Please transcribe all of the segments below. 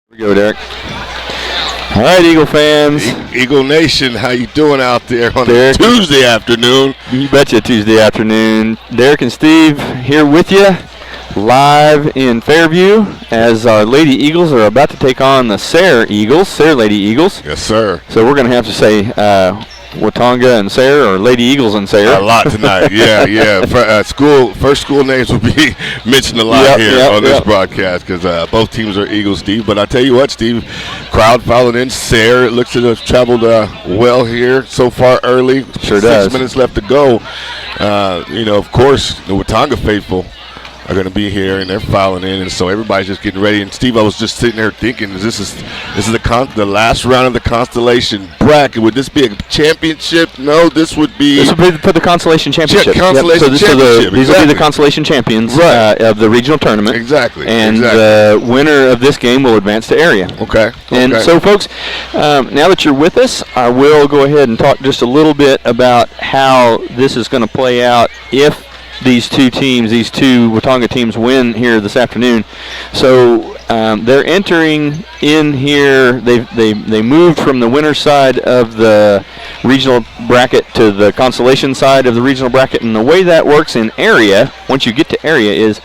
Here we go, Derek. All right, Eagle fans. Eagle Nation, how you doing out there on a Tuesday afternoon? You betcha, Tuesday afternoon. Derek and Steve here with you live in Fairview as our Lady Eagles are about to take on the Sayre Eagles, Sayre Lady Eagles. Yes, sir. So we're going to have to say Watonga and Sayre or Lady Eagles and Sayre. A lot tonight, yeah. First school names will be mentioned a lot on this broadcast because both teams are Eagles, Steve. But I tell you what, Steve, crowd filing in. Sayre, it looks to have traveled well here so far early. Sure does. 6 minutes left to go. Of course, the Watonga faithful are going to be here, and they're filing in, and so everybody's just getting ready. And Steve, I was just sitting there thinking, this is the last round of the Constellation bracket. Would this be a championship? No, this would be for the Constellation Championship. Championship. These will be the Constellation champions of the regional tournament. Exactly. And the winner of this game will advance to area. Okay. And so, folks, now that you're with us, I will go ahead and talk just a little bit about how this is going to play out if these two Watonga teams win here this afternoon. So they're entering in here. They moved from the winner's side of the regional bracket to the Constellation side of the regional bracket, and the way that works in area, once you get to area, is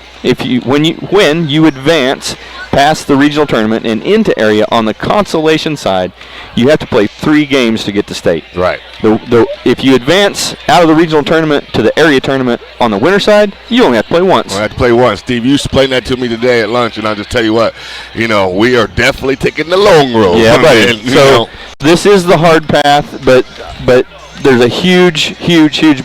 when you advance past the regional tournament and into area on the Constellation side, you have to play 3 games to get to state. Right. If you advance out of the regional tournament to the area tournament on the winner side, you only have to play once. I have to play once. Steve, you explained that to me today at lunch, and I'll just tell you what, we are definitely taking the long road. Yeah, buddy. This is the hard path, but there's a huge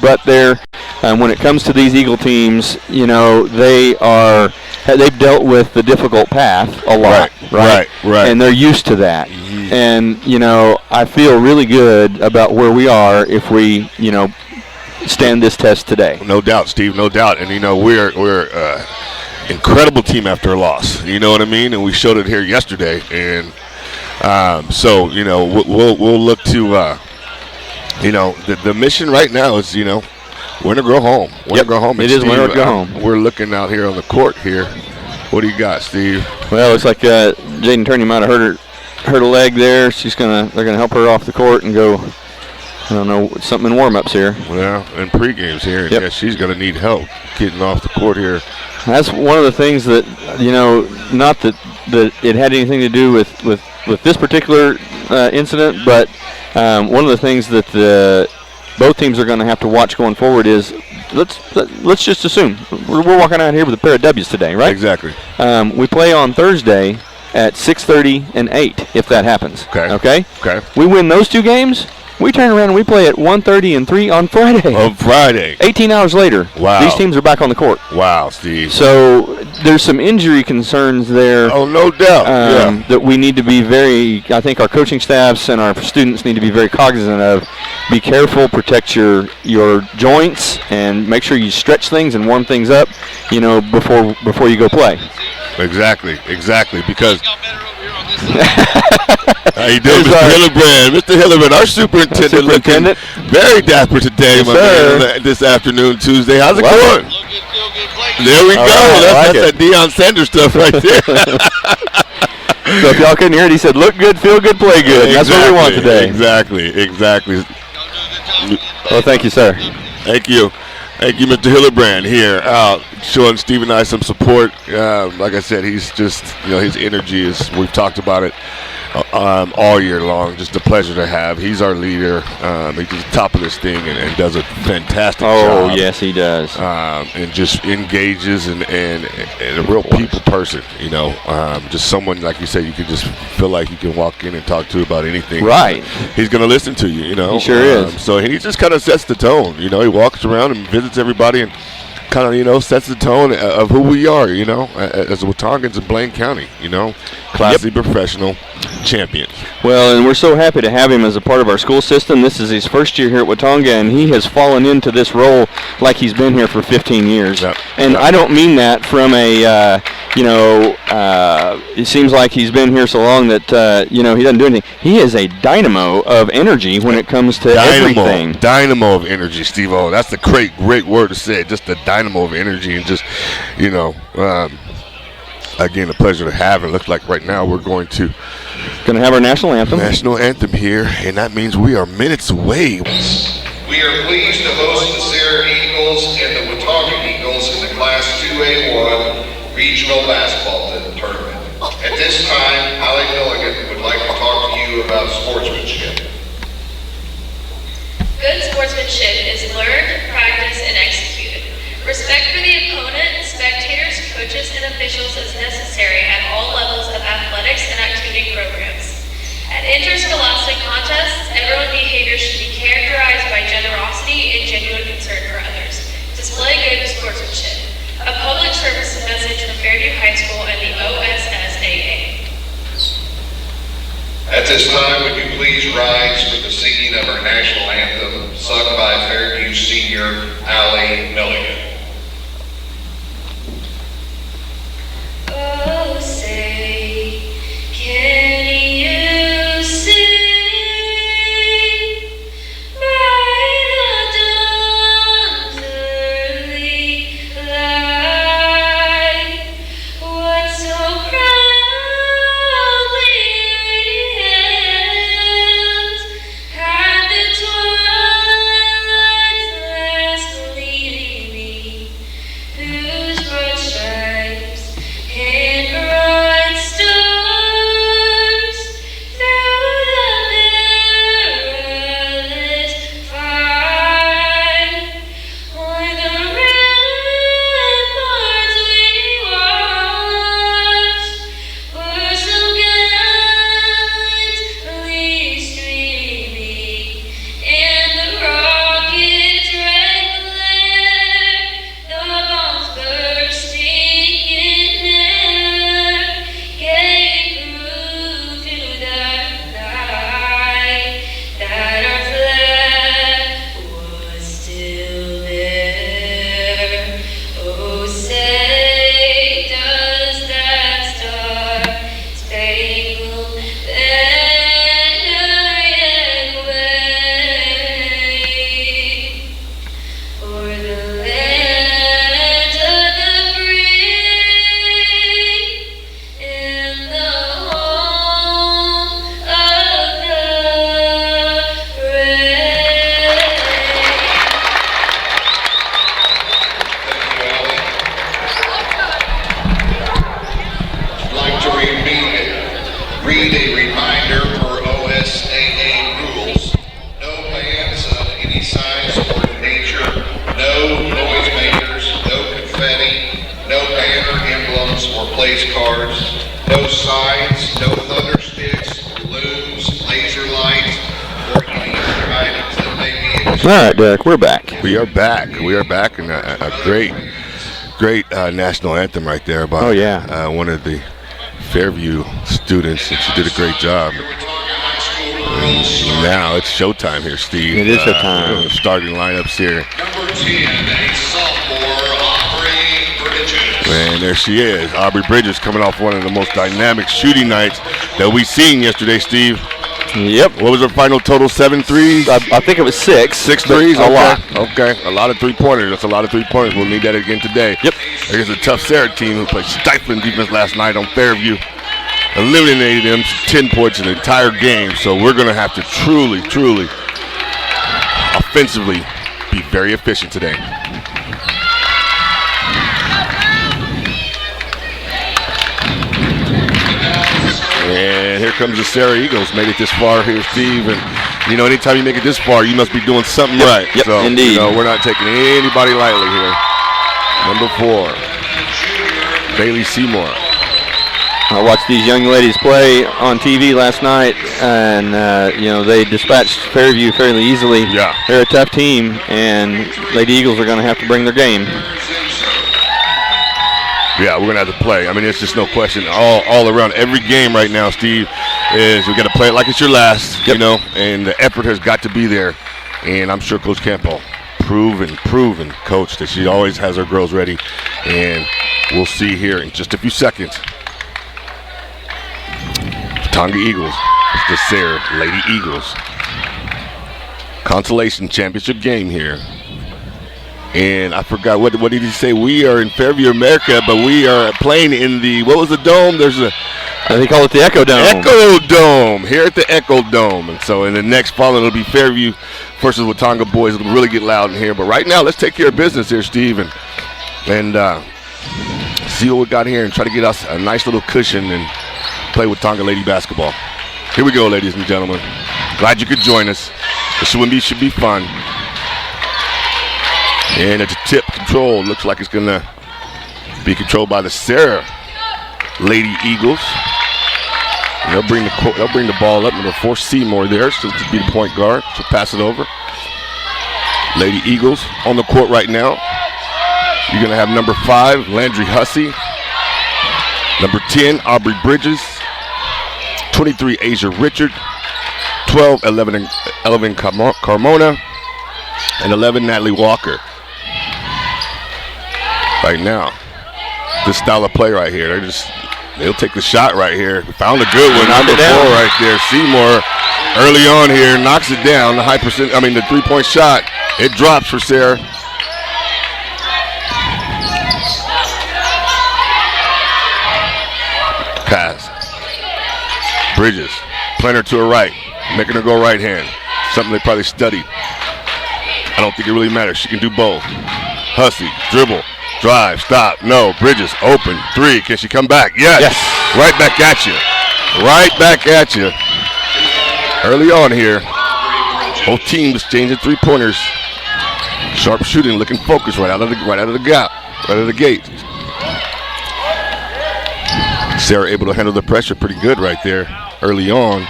but there. When it comes to these Eagle teams, they've dealt with the difficult path a lot, right? And they're used to that. Mm-hmm. And, I feel really good about where we are if we, stand this test today. No doubt, Steve, no doubt. And, we're incredible team after a loss. You know what I mean? And we showed it here yesterday. And we'll look to, the mission right now is, win or go home. Win or go home. It is win or go home. We're looking out here on the court here. What do you got, Steve? Well, it looks like Jaden Turney might have hurt a leg there. They're gonna help her off the court and go. I don't know, something in warm-ups here. Well, in pre-games here, yeah, she's gonna need help getting off the court here. That's one of the things that not that it had anything to do with this particular incident, but one of the things that both teams are going to have to watch going forward is let's just assume we're walking out here with a pair of W's today, right? Exactly. We play on Thursday at 6:30 and 8 if that happens. Okay. We win those 2 games. We turn around and we play at 1:30 and 3 on Friday. 18 hours later. Wow. These teams are back on the court. Wow, Steve. So there's some injury concerns there. Oh, no doubt. That we need to be I think our coaching staffs and our students need to be very cognizant of. Be careful, protect your joints, and make sure you stretch things and warm things up, before you go play. Exactly, because how you doing, Mr. Hildebrand? Mr. Hildebrand, our superintendent looking very dapper today, man, this afternoon, Tuesday. How's it going? There we go. That's that Deion Sanders stuff right there. So if y'all couldn't hear it, he said, look good, feel good, play good. That's what we want today. Exactly. Well, thank you, sir. Thank you, Mr. Hildebrand here, showing Steve and I some support. Like I said, he's just, his energy is, we've talked about it all year long. Just a pleasure to have. He's our leader. He's the top of this thing and does a fantastic job. Oh, yes, he does. And just engages and a real people person, just someone, like you said, you can just feel like you can walk in and talk to about anything. Right. He's going to listen to you, He sure is. So he just kind of sets the tone. He walks around and visits everybody and kind of, sets the tone of who we are, as Watongans in Blaine County, classy, professional champions. Well, and we're so happy to have him as a part of our school system. This is his first year here at Watonga, and he has fallen into this role like he's been here for 15 years. Yep. And I don't mean that from it seems like he's been here so long that, he doesn't do anything. He is a dynamo of energy when it comes to everything. Dynamo of energy, Steve-O. That's the great word to say. Just a dynamo of energy and just, again, a pleasure to have. It looks like right now we're going to have our national anthem. National anthem here, and that means we are minutes away. We are pleased to host the Sayre Eagles and the Watonga Eagles in the Class 2A1 Regional Basketball Tournament. At this time, Allie Milligan would like to talk to you about sportsmanship. Good sportsmanship is learned, practiced, and executed. Respect for the opponent, spectators, coaches, and officials is necessary at all levels of athletics and activity programs. At interscholastic contests, everyone's behavior should be characterized by generosity and genuine concern for others. Display good sportsmanship. A public service message from Fairview High School and the OSSAA. At this time, would you please rise for the singing of our national anthem, sung by Fairview senior Allie Milligan. Oh, say, can you sing by the dawn's early light what so proudly hails at the twilight's last gleaming, whose broad stripes and bright stars through the perilous fight, o'er the ramparts we watched, were so gallantly streaming, and the rocket's red glare, the bombs bursting in air, gave proof to the night that our flag was still there. Oh, say does that star-spangled banner yet wave o'er the land of the free and the home of the brave? I'd like to read a reminder for OSAA rules. No bands of any size or nature, no noise makers, no confetti, no banner emblems or place cards, no signs, no thunder sticks, balloons, laser lights, or any other items that may be All right, Derek, we're back. We are back. We are back, and a great national anthem right there by one of the Fairview students, and she did a great job. And now it's showtime here, Steve. It is showtime. Starting lineups here. Number 10, a sophomore, Aubrey Bridges. And there she is, Aubrey Bridges, coming off one of the most dynamic shooting nights that we seen yesterday, Steve. Yep. What was her final total? 7 threes? I think it was 6. 6 threes? A lot. Okay. A lot of three-pointers. That's a lot of three-pointers. We'll need that again today. Yep. There's a tough Sayre team who played stifling defense last night on Fairview. Eliminated them to 10 points in the entire game. So we're going to have to truly offensively be very efficient today. And here comes the Sayre Eagles. Made it this far here, Steve. And, anytime you make it this far, you must be doing something right. Yep, so, indeed. We're not taking anybody lightly here. Number 4, Bailey Seymour. I watched these young ladies play on TV last night, and they dispatched Fairview fairly easily. Yeah. They're a tough team, and Lady Eagles are going to have to bring their game. Yeah, we're going to have to play. I mean, it's just no question. All around every game right now, Steve, is we got to play it like it's your last, and the effort has got to be there. And I'm sure Coach Campbell, proven coach, that she always has her girls ready. And we'll see here in just a few seconds. Watonga Eagles, the Sayre Lady Eagles. Consolation championship game here And I forgot, what did he say? We are in Fairview, America, but we are playing in the, what was the dome? There's a... They call it the Echo Dome. Echo Dome, here at the Echo Dome. And so in the next fall, it'll be Fairview versus Watonga boys. It'll really get loud in here. But right now, let's take care of business here, Steve, and see what we got here and try to get us a nice little cushion and play Watonga lady basketball. Here we go, ladies and gentlemen. Glad you could join us. This should be fun. And it's a tip control. Looks like it's going to be controlled by the Sayre Lady Eagles. And they'll bring the ball up. Number 4, Seymour there. So to be the point guard. So pass it over. Lady Eagles on the court right now. You're going to have number 5, Landry Hussey. Number 10, Aubrey Bridges. 23, Asia Richard. 12, 11 Carmona. And 11, Natalie Walker. Right now, this style of play right here, they'll take the shot right here. Found a good one, number 4 right there. Seymour early on here knocks it down. The the 3-point shot, it drops for Sayre. Pass. Bridges, playing her to her right, making her go right hand. Something they probably studied. I don't think it really matters. She can do both. Hussey, dribble, drive, stop. No. Bridges, open. 3. Can she come back? Yes. Right back at you. Right back at you. Early on here, both teams changing 3-pointers. Sharp shooting, looking focused right out of the gap, right out of the gate. Sayre able to handle the pressure pretty good right there early on.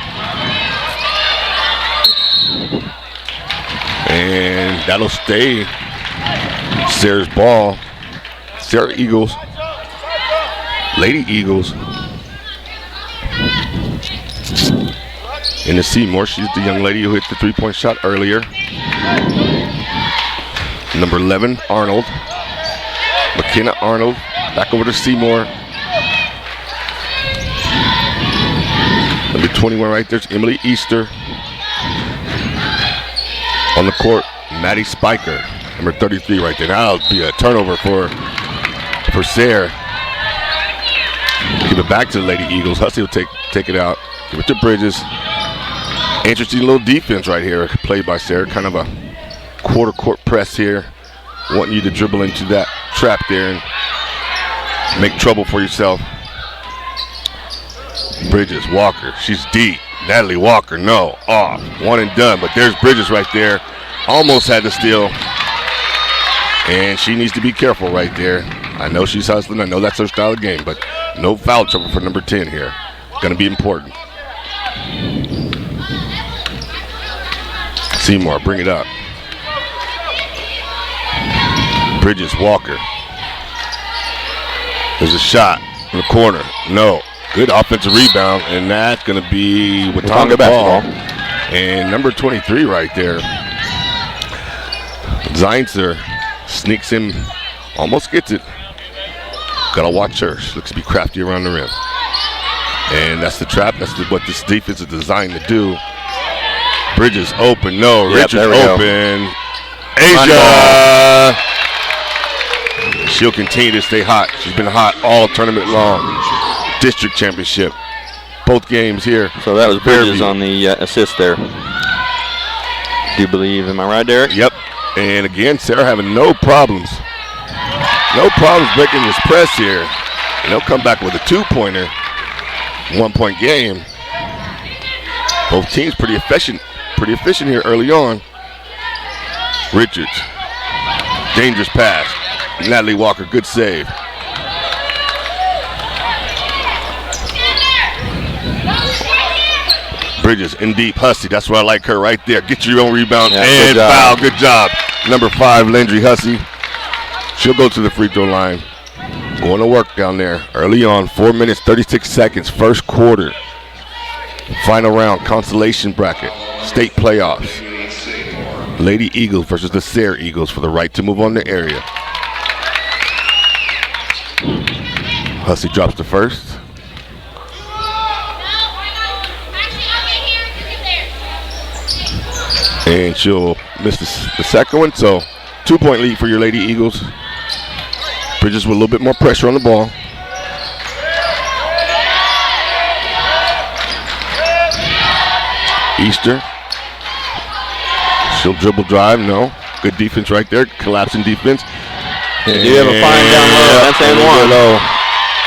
And that'll stay Sayre's ball. Sayre Eagles. Lady Eagles. And to Seymour, she's the young lady who hit the 3-point shot earlier. Number 11, Arnold. McKenna Arnold. Back over to Seymour. Number 21 right there's Emily Easter. On the court, Maddie Spiker, number 33 right there. That'll be a turnover for Sayre. Give it back to the Lady Eagles. Hussey will take it out. Give it to Bridges. Interesting little defense right here played by Sayre. Kind of a quarter court press here. Wanting you to dribble into that trap there and make trouble for yourself. Bridges, Walker, she's deep. Natalie Walker, no, off. One and done, but there's Bridges right there. Almost had to steal. And she needs to be careful right there. I know she's hustling. I know that's her style of game, but no foul trouble for number 10 here. Going to be important. Seymour, bring it up. Bridges, Walker. There's a shot in the corner. No. Good offensive rebound, and that's going to be Watonga ball. And number 23 right there. Zientzer sneaks in, almost gets it. Got to watch her. She looks to be crafty around the rim. And that's the trap. That's what this defense is designed to do. Bridges open. No. Richards open. Asia. She'll continue to stay hot. She's been hot all tournament long. District championship. Both games here. So that was Bridges on the assist there. Do you believe? Am I right, Derek? Yep. And again, Sayre having no problems. No problems breaking this press here. And they'll come back with a 2-pointer. 1-point game. Both teams pretty efficient here early on. Richards. Dangerous pass. Natalie Walker, good save. Bridges in deep. Hussey, that's where I like her right there. Get your own rebound and foul. Good job. Number 5, Landry Hussey. She'll go to the free throw line. Going to work down there early on. 4 minutes, 36 seconds. First quarter. Final round, consolation bracket. State playoffs. Lady Eagles versus the Sayre Eagles for the right to move on the area. Hussey drops the first. And she'll miss the second one, so 2-point lead for your Lady Eagles. Bridges with a little bit more pressure on the ball. Easter. She'll dribble drive. No. Good defense right there. Collapsing defense. They do have a fine down low. That's and one. Low.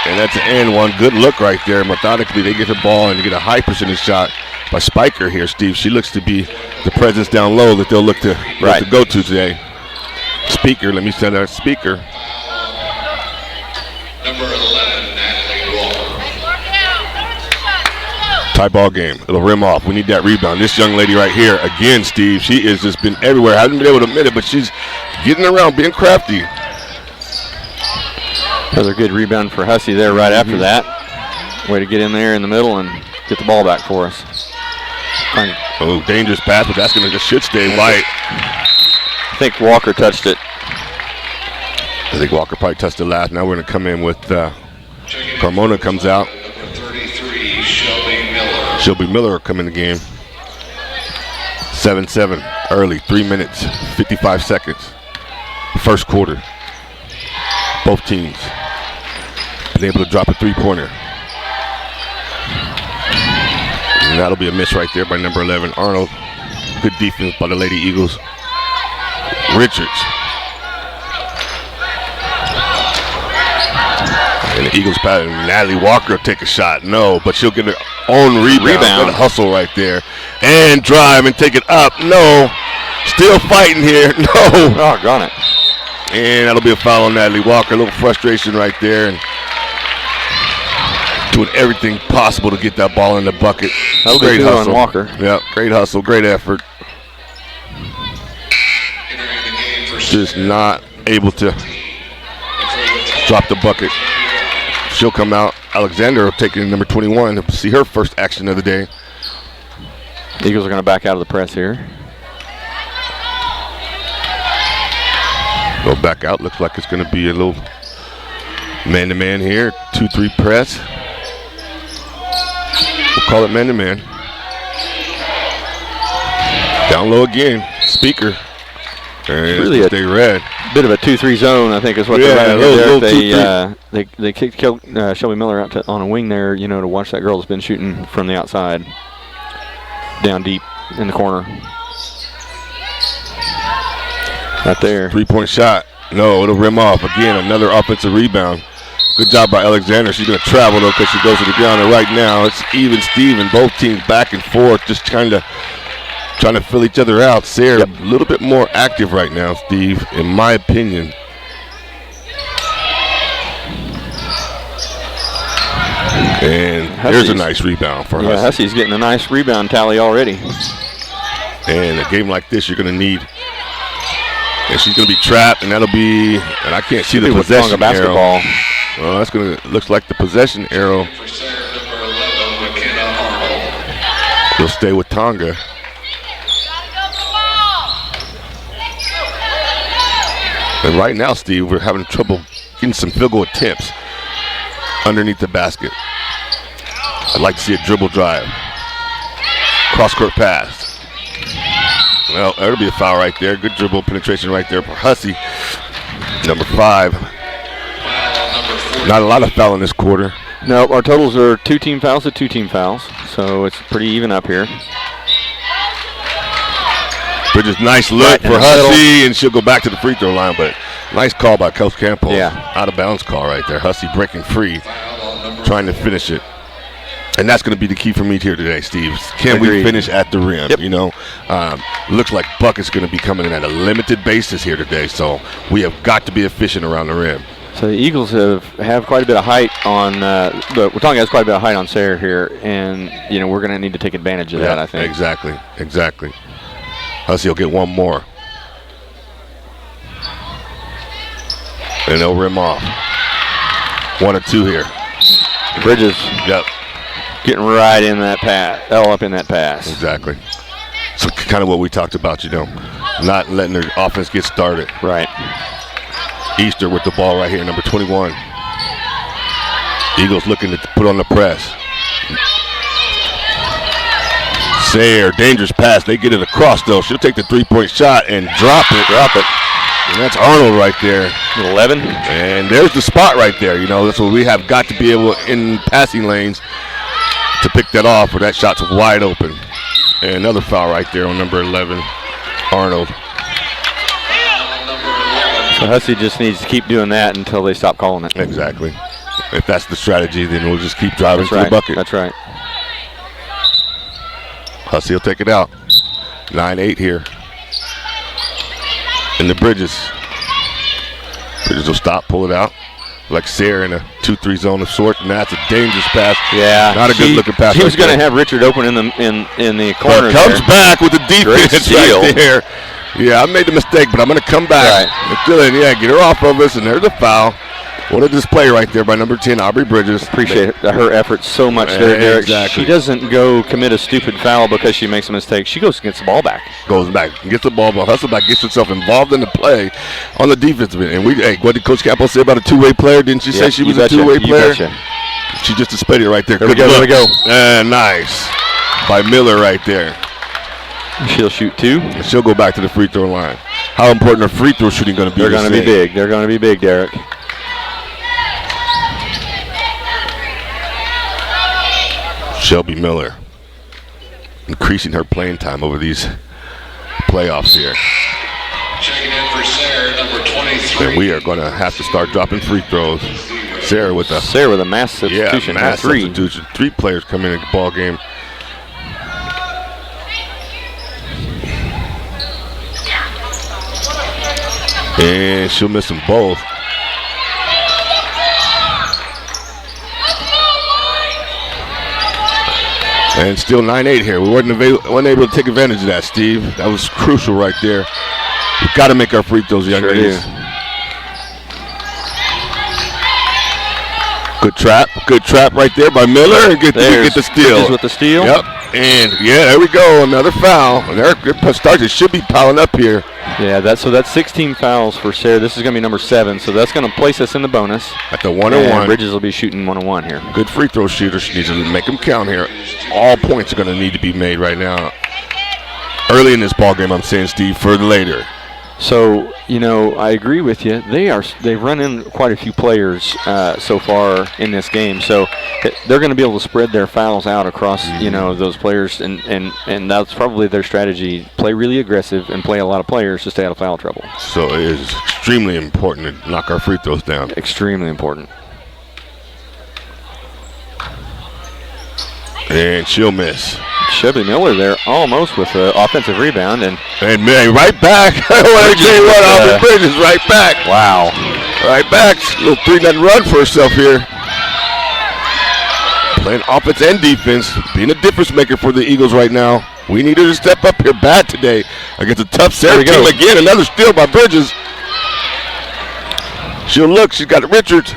And that's an and one. Good look right there. Methodically, they get the ball and get a high percentage shot by Spiker here, Steve. She looks to be the presence down low that they'll look to go to today. Speaker, let me send out Speaker. Number 11, Natalie Walker. Tie ball game. It'll rim off. We need that rebound. This young lady right here, again, Steve, she has just been everywhere. Hasn't been able to admit it, but she's getting around, being crafty. Another good rebound for Hussey there right after that. Way to get in there in the middle and get the ball back for us. Oh, dangerous pass, but that's going to should stay light. I think Walker touched it. I think Walker probably touched it last. Now we're going to come in with Carmona comes out. Number 33, Shelby Miller. Shelby Miller will come in the game. 7-7 early, 3 minutes, 55 seconds. First quarter. Both teams been able to drop a three-pointer. And that'll be a miss right there by number 11, Arnold. Good defense by the Lady Eagles. Richards. And the Eagles pattern. Natalie Walker will take a shot. No, but she'll get her own rebound. Good hustle right there. And drive and take it up. No. Still fighting here. No. Oh, got it. And that'll be a foul on Natalie Walker. A little frustration right there. And doing everything possible to get that ball in the bucket. That'll great hustle on Walker. Yeah, great hustle, great effort. Just not able to drop the bucket. She'll come out. Alexander taking number 21 to see her first action of the day. Eagles are going to back out of the press here. Go back out. Looks like it's going to be a little man-to-man here. 2-3 press. We'll call it man-to-man. Down low again. Speaker. And really stay red. Bit of a 2-3 zone, I think, is what they're running there. They kicked Shelby Miller out on a wing there, to watch that girl that's been shooting from the outside, down deep in the corner. Right there. 3-point shot. No, it'll rim off. Again, another offensive rebound. Good job by Alexander. She's going to travel, though, because she goes to the ground. And right now, it's even Steven. Both teams back and forth, just trying to fill each other out. Sayre, a little bit more active right now, Steve, in my opinion. And there's a nice rebound for Hussey. Yeah, Hussey's getting a nice rebound tally already. And a game like this, you're going to need. And she's going to be trapped, and that'll be. And I can't see the possession basketball. Arrow. Well, that's going to looks like the possession arrow. For Sayre, number 11, McKenna Arnold. He'll stay with Tonga. And right now, Steve, we're having trouble getting some field goal attempts underneath the basket. I'd like to see a dribble drive. Cross-court pass. Well, that'll be a foul right there. Good dribble penetration right there for Hussey. Number 5. Not a lot of foul in this quarter. No, our totals are 2 team fouls to 2 team fouls, so it's pretty even up here. Bridges, nice look for Hussey, and she'll go back to the free throw line, but nice call by Coach Campbell. Yeah. Out of bounds call right there. Hussey breaking free, trying to finish it. And that's going to be the key for me here today, Steve. Can we finish at the rim? Yep. Looks like buckets going to be coming in at a limited basis here today, so we have got to be efficient around the rim. So the Eagles have quite a bit of height on, Watonga has quite a bit of height on Sayre here, and, we're going to need to take advantage of that, I think. Exactly. Hussey will get one more. And they'll rim off. 1 or 2 here. Bridges. Yep. Getting right in that pass, up in that pass. Exactly. So kind of what we talked about, not letting their offense get started. Right. Easter with the ball right here, number 21. Eagles looking to put on the press. Sayre, dangerous pass. They get it across, though. She'll take the 3-point shot and drop it. And that's Arnold right there. 11. And there's the spot right there. You know, that's what we have got to be able in passing lanes to pick that off, where that shot's wide open. And another foul right there on number 11, Arnold. So Hussey just needs to keep doing that until they stop calling it. Exactly. If that's the strategy, then we'll just keep driving That's to right. the bucket. That's right. Hussey will take it out. 9-8 here. In the Bridges. Bridges will stop, pull it out. Like Sayre in a 2-3 zone of sorts, and that's a dangerous pass. Yeah, not a good looking pass. He was right going to there. have Richard open in the corner. But comes there. back with the Great defense steal. right there. Yeah, I made the mistake, but I'm going to come back. Right. Still in, yeah, get her off of us, and there's a foul. What a display right there by number 10, Aubrey Bridges. Appreciate her efforts so much there, Derek. Exactly. She doesn't go commit a stupid foul because she makes a mistake. She goes and gets the ball back. Goes back, gets the ball, Hustleback gets herself involved in the play on the defensive end. And what did Coach Campbell say about a two-way player? Didn't she say she was a two-way player? She just displayed it right there. There we go. Nice. By Miller right there. She'll shoot 2. And she'll go back to the free throw line. How important are free throw shooting going to be? They're going to be big. They're going to be big, Derek. Shelby Miller increasing her playing time over these playoffs here. Checking in for Sayre, number 23. And we are going to have to start dropping free throws. Sayre with a mass substitution. mass 3. substitution. 3 players come in the ball game. And she'll miss them both. And still 9-8 here. We weren't able to take advantage of that, Steve. That was crucial right there. We've got to make our free throws, young ladies. Good trap right there by Miller. And get the steal. Bridges with the steal. Yep. And yeah, there we go. Another foul. And it should be piling up here. Yeah, that's 16 fouls for Sayre. This is going to be number 7, so that's going to place us in the bonus. At the 1-on-1. Bridges will be shooting 1-on-1 here. Good free throw shooter. She needs to make them count here. All points are going to need to be made right now. Early in this ball game, I'm saying, Steve, for later. So, I agree with you. They've run in quite a few players so far in this game. So they're going to be able to spread their fouls out across, those players. And that's probably their strategy. Play really aggressive and play a lot of players to stay out of foul trouble. So it is extremely important to knock our free throws down. Extremely important. And she'll miss. Shelby Miller there almost with an offensive rebound. And man, right back. I want to tell you what, Aubrey Bridges right back. Wow. Right back. A little 3-0 run for herself here. Playing offense and defense. Being a difference maker for the Eagles right now. We need her to step up here bad today against a tough Sayre team. Again, another steal by Bridges. She'll look. She's got Richards.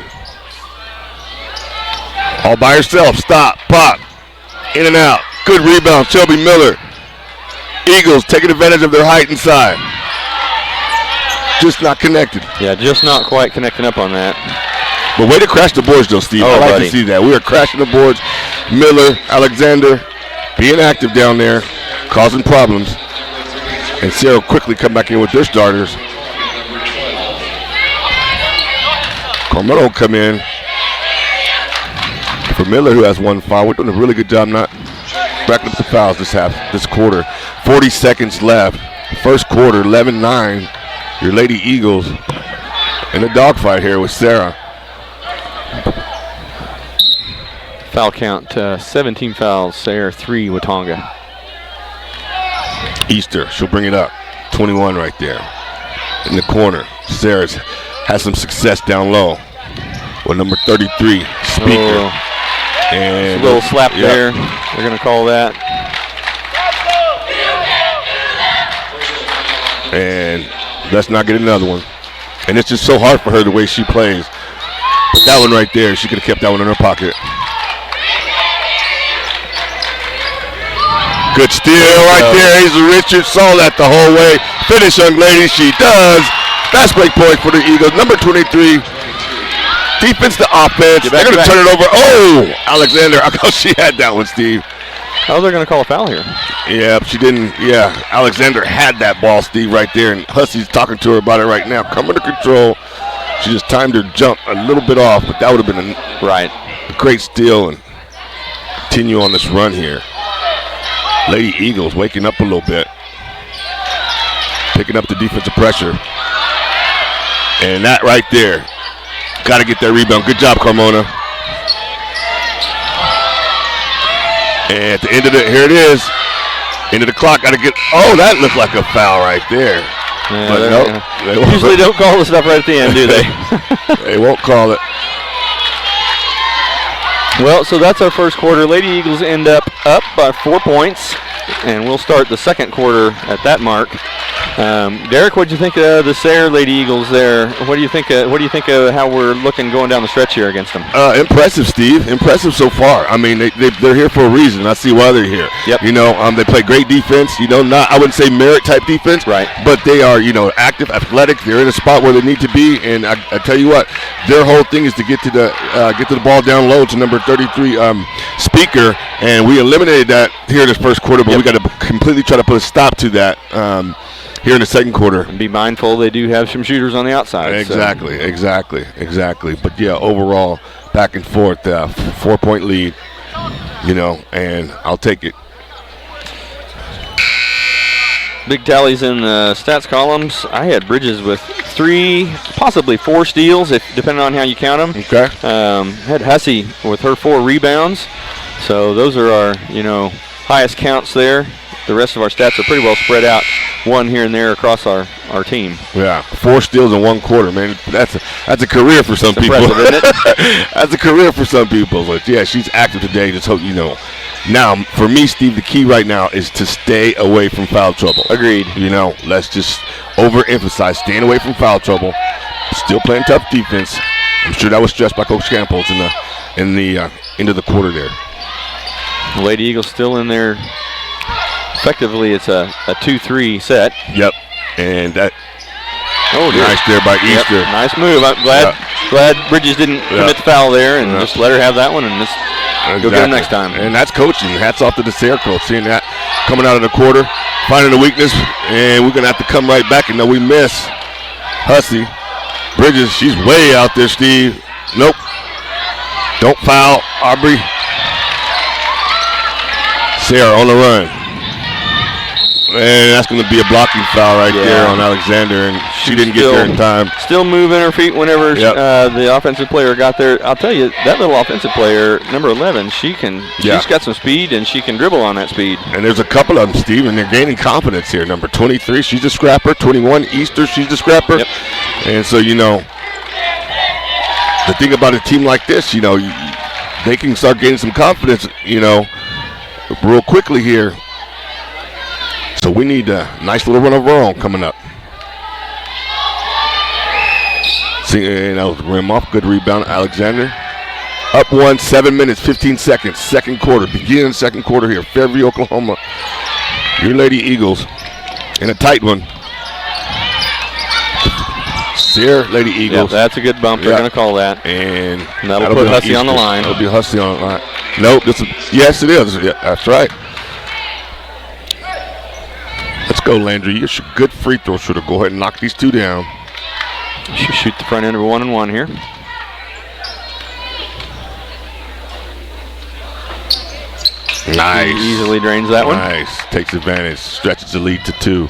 All by herself. Stop. Pop. In and out. Good rebound, Shelby Miller. Eagles taking advantage of their height inside. Just not connected. Yeah, just not quite connecting up on that. But way to crash the boards, though, Steve. I like to see that. We are crashing the boards. Miller, Alexander, being active down there, causing problems. And Sayre quickly come back in with their starters. Carmelo will come in. For Miller, who has 1 foul, we're doing a really good job not racking up the fouls this quarter. 40 seconds left. First quarter, 11-9. Your Lady Eagles in a dogfight here with Sayre. Foul count, 17 fouls. Sayre 3, Watonga. Easter, she'll bring it up. 21 right there. In the corner, Sayre has some success down low with number 33, Speaker. Oh. And a little slap there. They're going to call that. And let's not get another one. And it's just so hard for her the way she plays. But that one right there, she could have kept that one in her pocket. Good steal right there. Hazel Richards saw that the whole way. Finish, young lady. She does. Fast break point for the Eagles. Number 23. Defense to offense. They're going to turn it over. Oh, Alexander. I thought she had that one, Steve. Oh, they're going to call a foul here. Yeah, she didn't. Yeah, Alexander had that ball, Steve, right there, and Hussey's talking to her about it right now. Coming to control. She just timed her jump a little bit off, but that would have been a great steal and continue on this run here. Lady Eagles waking up a little bit, picking up the defensive pressure, and that right there, got to get that rebound. Good job, Carmona. And at the end of it, here it is. End of the clock, got to get. Oh, that looked like a foul right there. Yeah, but nope, they usually don't call the stuff right at the end, do they? They won't call it. Well, so that's our first quarter. Lady Eagles end up by 4 points, and we'll start the second quarter at that mark. Derek, what do you think of the Sayre Lady Eagles there? What do you think of how we're looking going down the stretch here against them? Impressive, Steve. Impressive so far. I mean, they're here for a reason. I see why they're here. Yep. You know, they play great defense. You know, not I wouldn't say merit type defense, right? But they are, you know, active, athletic. They're in a spot where they need to be. And I tell you what, their whole thing is to get to the ball down low to number 33 Speaker, and we eliminated that here in this first quarter. But we got to completely try to put a stop to that. Here in the second quarter. And be mindful they do have some shooters on the outside. Exactly. But yeah, overall, back and forth, 4-point lead, you know, and I'll take it. Big tallies in the stats columns. I had Bridges with 3, possibly 4 steals, depending on how you count them. Okay. Had Hussey with her 4 rebounds. So those are our, you know, highest counts there. The rest of our stats are pretty well spread out, one here and there across our team. Yeah, 4 steals in 1 quarter, man. That's a career for some people. Impressive, isn't it? That's a career for some people. But yeah, she's active today. Just hope you know. Now, for me, Steve, the key right now is to stay away from foul trouble. Agreed. You know, let's just overemphasize staying away from foul trouble. Still playing tough defense. I'm sure that was stressed by Coach Campbell in the end of the quarter there. The Lady Eagles still in there. Effectively, it's a 2-3 set. Yep, and that. Oh, dear. Nice there by Easter. Yep. Nice move. I'm glad Bridges didn't commit the foul there, and just let her have that one, and just go get them next time. And that's coaching. Hats off to the Sayre coach, seeing that coming out of the quarter, finding a weakness, and we're gonna have to come right back. And we miss Hussey. Bridges, she's way out there, Steve. Nope. Don't foul, Aubrey. Sayre on the run. And that's going to be a blocking foul right there on Alexander, and she didn't get there in time. Still moving her feet whenever the offensive player got there. I'll tell you, that little offensive player, number 11, she's got some speed, and she can dribble on that speed. And there's a couple of them, Steve, and they're gaining confidence here. Number 23, she's a scrapper. 21, Easter, she's a scrapper. Yep. And so, you know, the thing about a team like this, you know, they can start gaining some confidence, you know, real quickly here. So we need a nice little run of our own coming up. See, and that was rim off. Good rebound, Alexander. Up 1, 7 minutes, 15 seconds. Second quarter, beginning second quarter here. Fairview, Oklahoma. Your Lady Eagles in a tight one. Sayre Lady Eagles. Yeah, that's a good bump. They're going to call that. And that'll put Hussey on the line. That'll be Hussey on the line. Nope. Yes, it is. Yeah, that's right. Let's go, Landry. You're a good free throw shooter. Go ahead and knock these 2 down. Shoot the front end of a 1-and-1 here. Nice. He easily drains that one. Nice. Takes advantage. Stretches the lead to 2.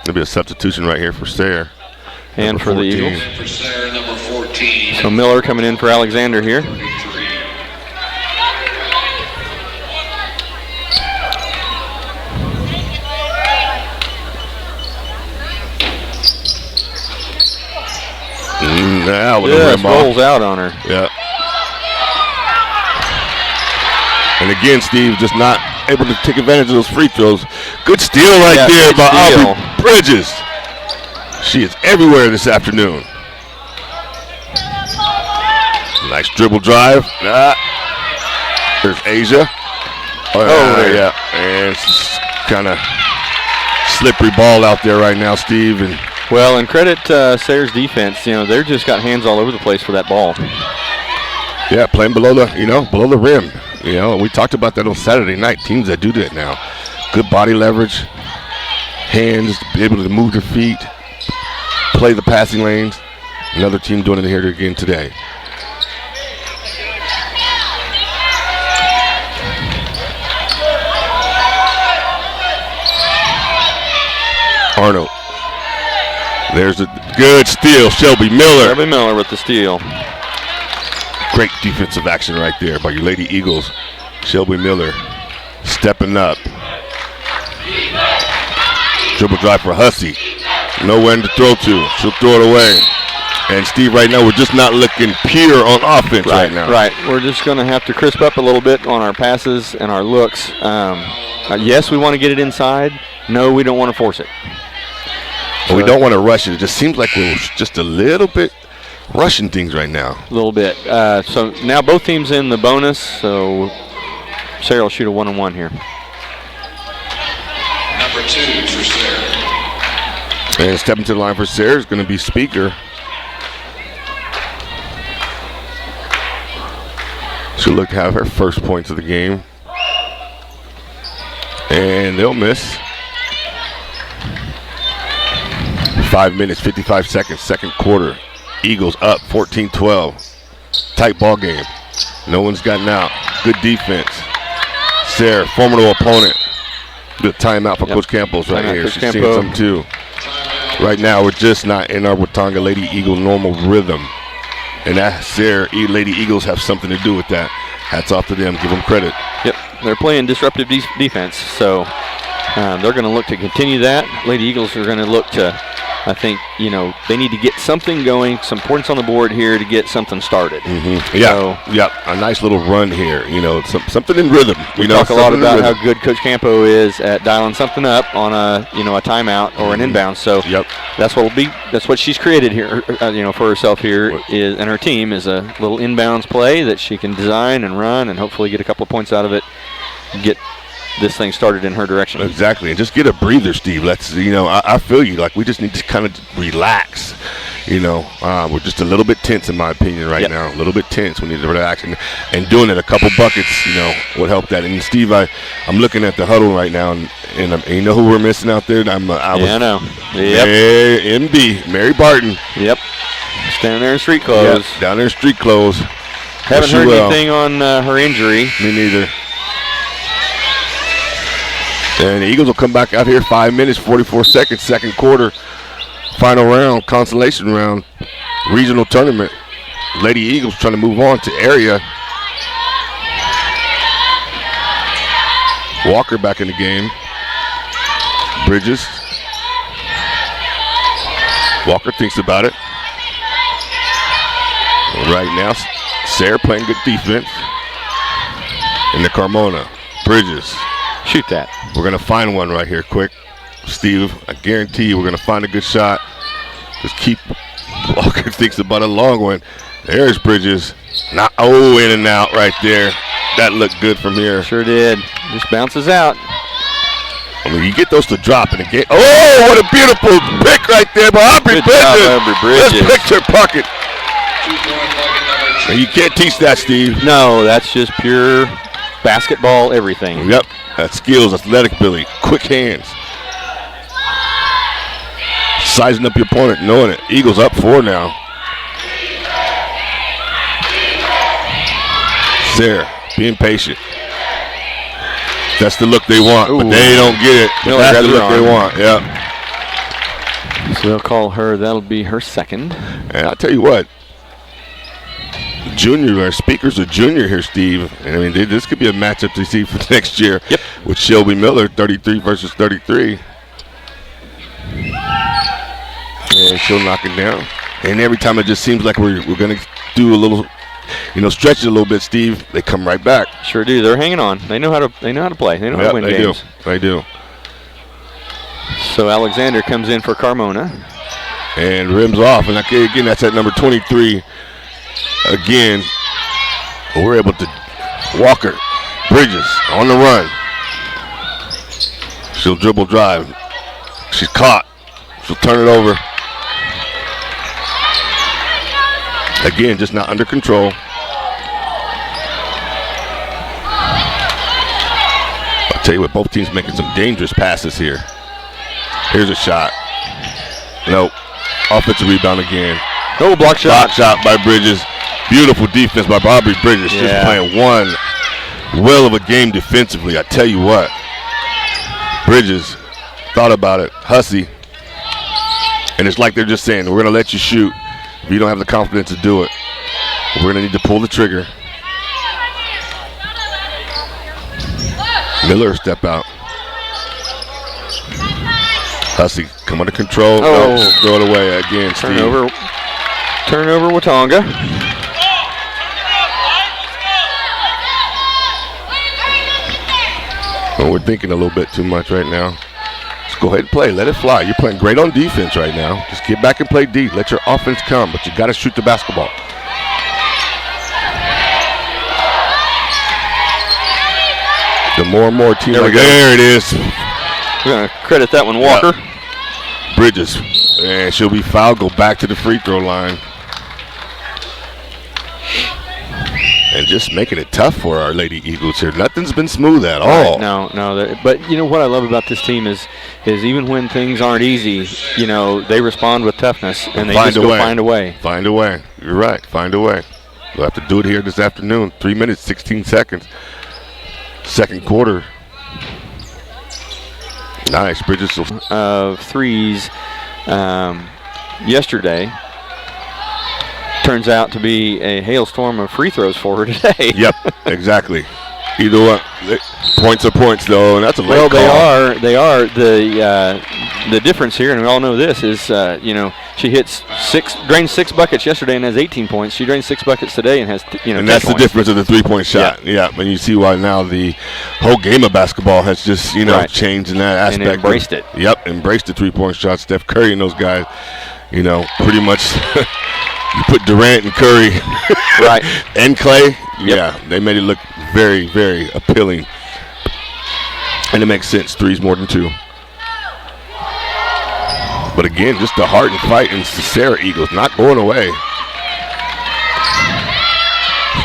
There'll be a substitution right here for Sayre. And for the Eagles. For Sayre, number 14. So Miller coming in for Alexander here. Now with the rim rolls out on her. Yeah. And again, Steve just not able to take advantage of those free throws. Good steal there by Aubrey Bridges. She is everywhere this afternoon. Nice dribble drive. There's Asia. Yeah. And it's kind of slippery ball out there right now, Steve. And credit Sayre's defense. You know, they're just got hands all over the place for that ball. Yeah, playing below the rim. You know, we talked about that on Saturday night. Teams that do that now. Good body leverage, hands, be able to move their feet, play the passing lanes. Another team doing it here again today. Arnold. There's a good steal. Shelby Miller. Shelby Miller with the steal. Great defensive action right there by your Lady Eagles. Shelby Miller stepping up. Dribble drive for Hussey. Nowhere to throw to. She'll throw it away. And Steve, right now, we're just not looking pure on offense right now. Right. We're just going to have to crisp up a little bit on our passes and our looks. Yes, we want to get it inside. No, we don't want to force it. But we don't want to rush it. It just seems like we're just a little bit rushing things right now. A little bit. So now both teams in the bonus. So Sayre will shoot a 1-on-1 here. Number 2 for Sayre. And stepping to the line for Sayre is going to be Speaker. She'll look to have her first points of the game. And they'll miss. 5 minutes, 55 seconds, second quarter. Eagles up 14-12. Tight ball game. No one's gotten out. Good defense. Sayre, formidable opponent. Good timeout for Coach Campos right here. She's seeing something too. Right now, we're just not in our Watonga Lady Eagle normal rhythm. And that Sayre Lady Eagles have something to do with that. Hats off to them. Give them credit. Yep, they're playing disruptive defense, so they're going to look to continue that. Lady Eagles are going to look to, I think, they need to get something going, some points on the board here to get something started. Mm-hmm. Yeah, a nice little run here. Something in rhythm. We talk a lot about how good Coach Campo is at dialing something up on a timeout or an inbound. So that's what she's created here, for herself here and her team is a little inbounds play that she can design and run and hopefully get a couple of points out of it, get this thing started in her direction. Exactly, and just get a breather, Steve. Let's, I feel you. Like, we just need to kind of relax. We're just a little bit tense, in my opinion, right now. A little bit tense. We need to relax, and doing it a couple buckets, would help that. And Steve, I'm looking at the huddle right now, and you know who we're missing out there? I know. Yep. MB, Mary Barton. Yep. Standing there in street clothes. Yep. Down there in street clothes. Haven't heard anything on her injury. Me neither. And the Eagles will come back out here 5 minutes, 44 seconds, second quarter, final round, consolation round, regional tournament. Lady Eagles trying to move on to area. Walker back in the game. Bridges. Walker thinks about it. Right now, Sayre playing good defense. In the Carmona. Bridges. Shoot that. We're going to find one right here quick. Steve, I guarantee you we're going to find a good shot. Just keep Walker thinks about a long one. There's Bridges. In and out right there. That looked good from here. Sure did. Just bounces out. I mean, you get those to drop in the game. Oh, what a beautiful pick right there by Aubrey Bridges. Let's pick her pocket. And you can't teach that, Steve. No, that's just pure basketball everything. Yep. That skills, athletic ability, quick hands. Sizing up your opponent, knowing it. Eagles up 4 now. Sayre, being patient. That's the look they want, but they don't get it. But that's the look they want, yeah. So they'll call her, that'll be her second. And I'll tell you what. Our Speaker's a junior here, Steve. And I mean, this could be a matchup to see for next year. Yep. With Shelby Miller, 33 versus 33. And she'll knock it down. And every time it just seems like we're going to do a little, stretch it a little bit, Steve, they come right back. Sure do. They're hanging on. They know how to play. They know how to win games. They do. So Alexander comes in for Carmona. And rims off. And again, that's at number 23. Again, we're able to Walker, Bridges on the run. She'll dribble drive. She's caught. She'll turn it over. Again, just not under control. Tell you what, both teams making some dangerous passes here. Here's a shot. Nope. Offensive rebound again. Oh, block shot. Block shot by Bridges. Beautiful defense by Aubrey Bridges. Yeah. Just playing one well of a game defensively. I tell you what. Bridges thought about it. Hussey. And it's like they're just saying, we're going to let you shoot if you don't have the confidence to do it. We're going to need to pull the trigger. Miller step out. Hussey come under control. Oh. No, throw it away again. Turnover. Turnover, Watonga. Well, we're thinking a little bit too much right now. Just go ahead and play. Let it fly. You're playing great on defense right now. Just get back and play D. Let your offense come, but you got to shoot the basketball. The more and more teams. There it is. We're going to credit that one, Walker. Yep. Bridges. And she'll be fouled. Go back to the free throw line. And just making it tough for our Lady Eagles here. Nothing's been smooth at all. No. But you know what I love about this team is even when things aren't easy, you know, they respond with toughness and they find a way. Find a way. You're right. Find a way. We'll have to do it here this afternoon. 3 minutes, 16 seconds. Second quarter. Nice. Bridges of threes yesterday. Turns out to be a hailstorm of free throws for her today. Yep, exactly. Either one. Points are points, though, and that's a late call. They are. The difference here, and we all know this, is she drained 6 buckets yesterday and has 18 points. She drained 6 buckets today and has and 10 that's points. The difference of the 3-point shot. Yeah, and you see why now the whole game of basketball has just changed in that aspect. And embraced it. Yep, embraced the 3-point shot. Steph Curry and those guys, pretty much. You put Durant and Curry, right, and Clay. Yep. Yeah, they made it look very, very appealing, and it makes sense. 3's more than 2. But again, just the heart and fight in the Sayre Eagles not going away.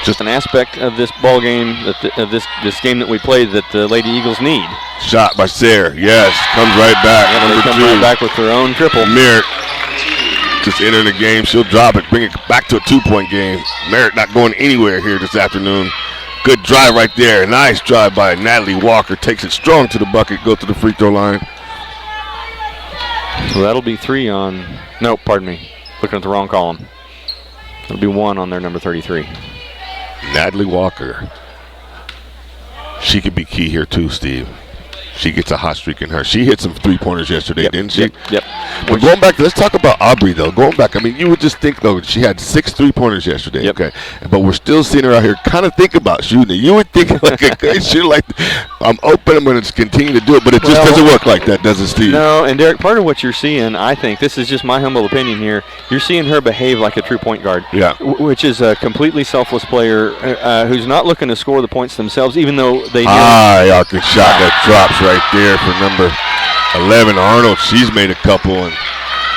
Just an aspect of this ball game, of this game that we played, that the Lady Eagles need. Shot by Sayre, yes, comes right back. They come right back with their own triple. Merritt just entering the game. She'll drop it, bring it back to a 2-point game. Merritt not going anywhere here this afternoon. Good drive right there. Nice drive by Natalie Walker. Takes it strong to the bucket, go to the free throw line. Well, that'll be 3 on, no, pardon me, looking at the wrong column. It'll be 1 on their number 33. Natalie Walker. She could be key here too, Steve. She gets a hot streak in her. She hit some 3-pointers yesterday, didn't she? Yep. But going back, let's talk about Aubrey, though. Going back, I mean, you would just think, though, she had 6 3-pointers yesterday. Yep. Okay. But we're still seeing her out here kind of think about shooting it. You would think, like, a good shooter, like, I'm open, I'm going to continue to do it. But it just doesn't work like that, does it, Steve? No, and Derek, part of what you're seeing, I think, this is just my humble opinion here, you're seeing her behave like a true point guard. Yeah. Which is a completely selfless player who's not looking to score the points themselves, even though they Arkin shot that drops right there for number 11 Arnold. She's made a couple, and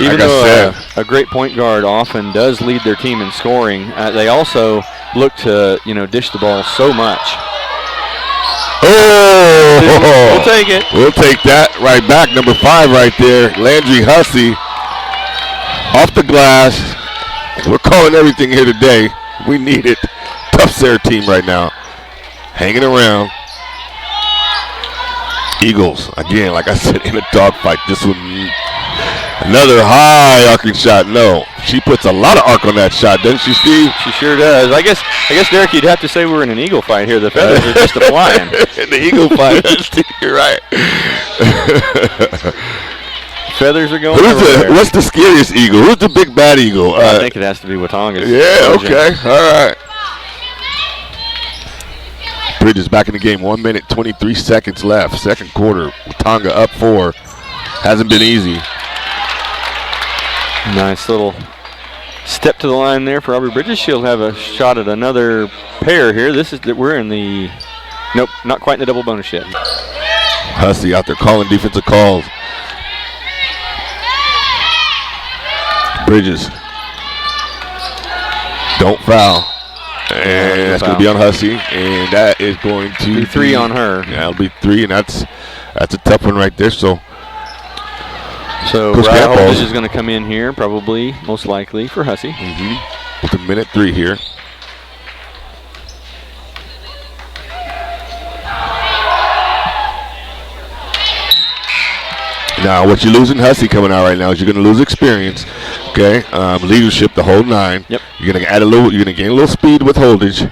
even though a great point guard often does lead their team in scoring, they also look to dish the ball so much. Oh, we'll take it. We'll take that right back. Number 5 right there, Landry Hussey, off the glass. We're calling everything here today. We need it. Tough Sayre team right now, hanging around. Eagles, again, like I said, in a dogfight. This one, another high arcing shot. No, she puts a lot of arc on that shot, doesn't she, Steve? She sure does. I guess, Derek, you'd have to say we're in an eagle fight here. The feathers are just flying. In the eagle fight, Steve, you're right. Feathers are going everywhere. What's the scariest eagle? Who's the big bad eagle? I think it has to be Watonga. Yeah, okay, all right. Bridges back in the game. 1 minute, 23 seconds left. Second quarter. Watonga up 4. Hasn't been easy. Nice little step to the line there for Aubrey Bridges. She'll have a shot at another pair here. We're in the, nope, not quite in the double bonus yet. Hussey out there calling defensive calls. Bridges. Don't foul. And that's going to be on Hussey, and that is going to be 3 on her. Yeah, it'll be 3, and that's a tough one right there. So Brian Holdridge is going to come in here, probably, most likely, for Hussey. With a minute 3 here. Now, what you're losing, Hussey coming out right now, is you're going to lose experience, okay? Leadership, the whole 9. Yep. You're going to add a little. You're going to gain a little speed with Holdridge.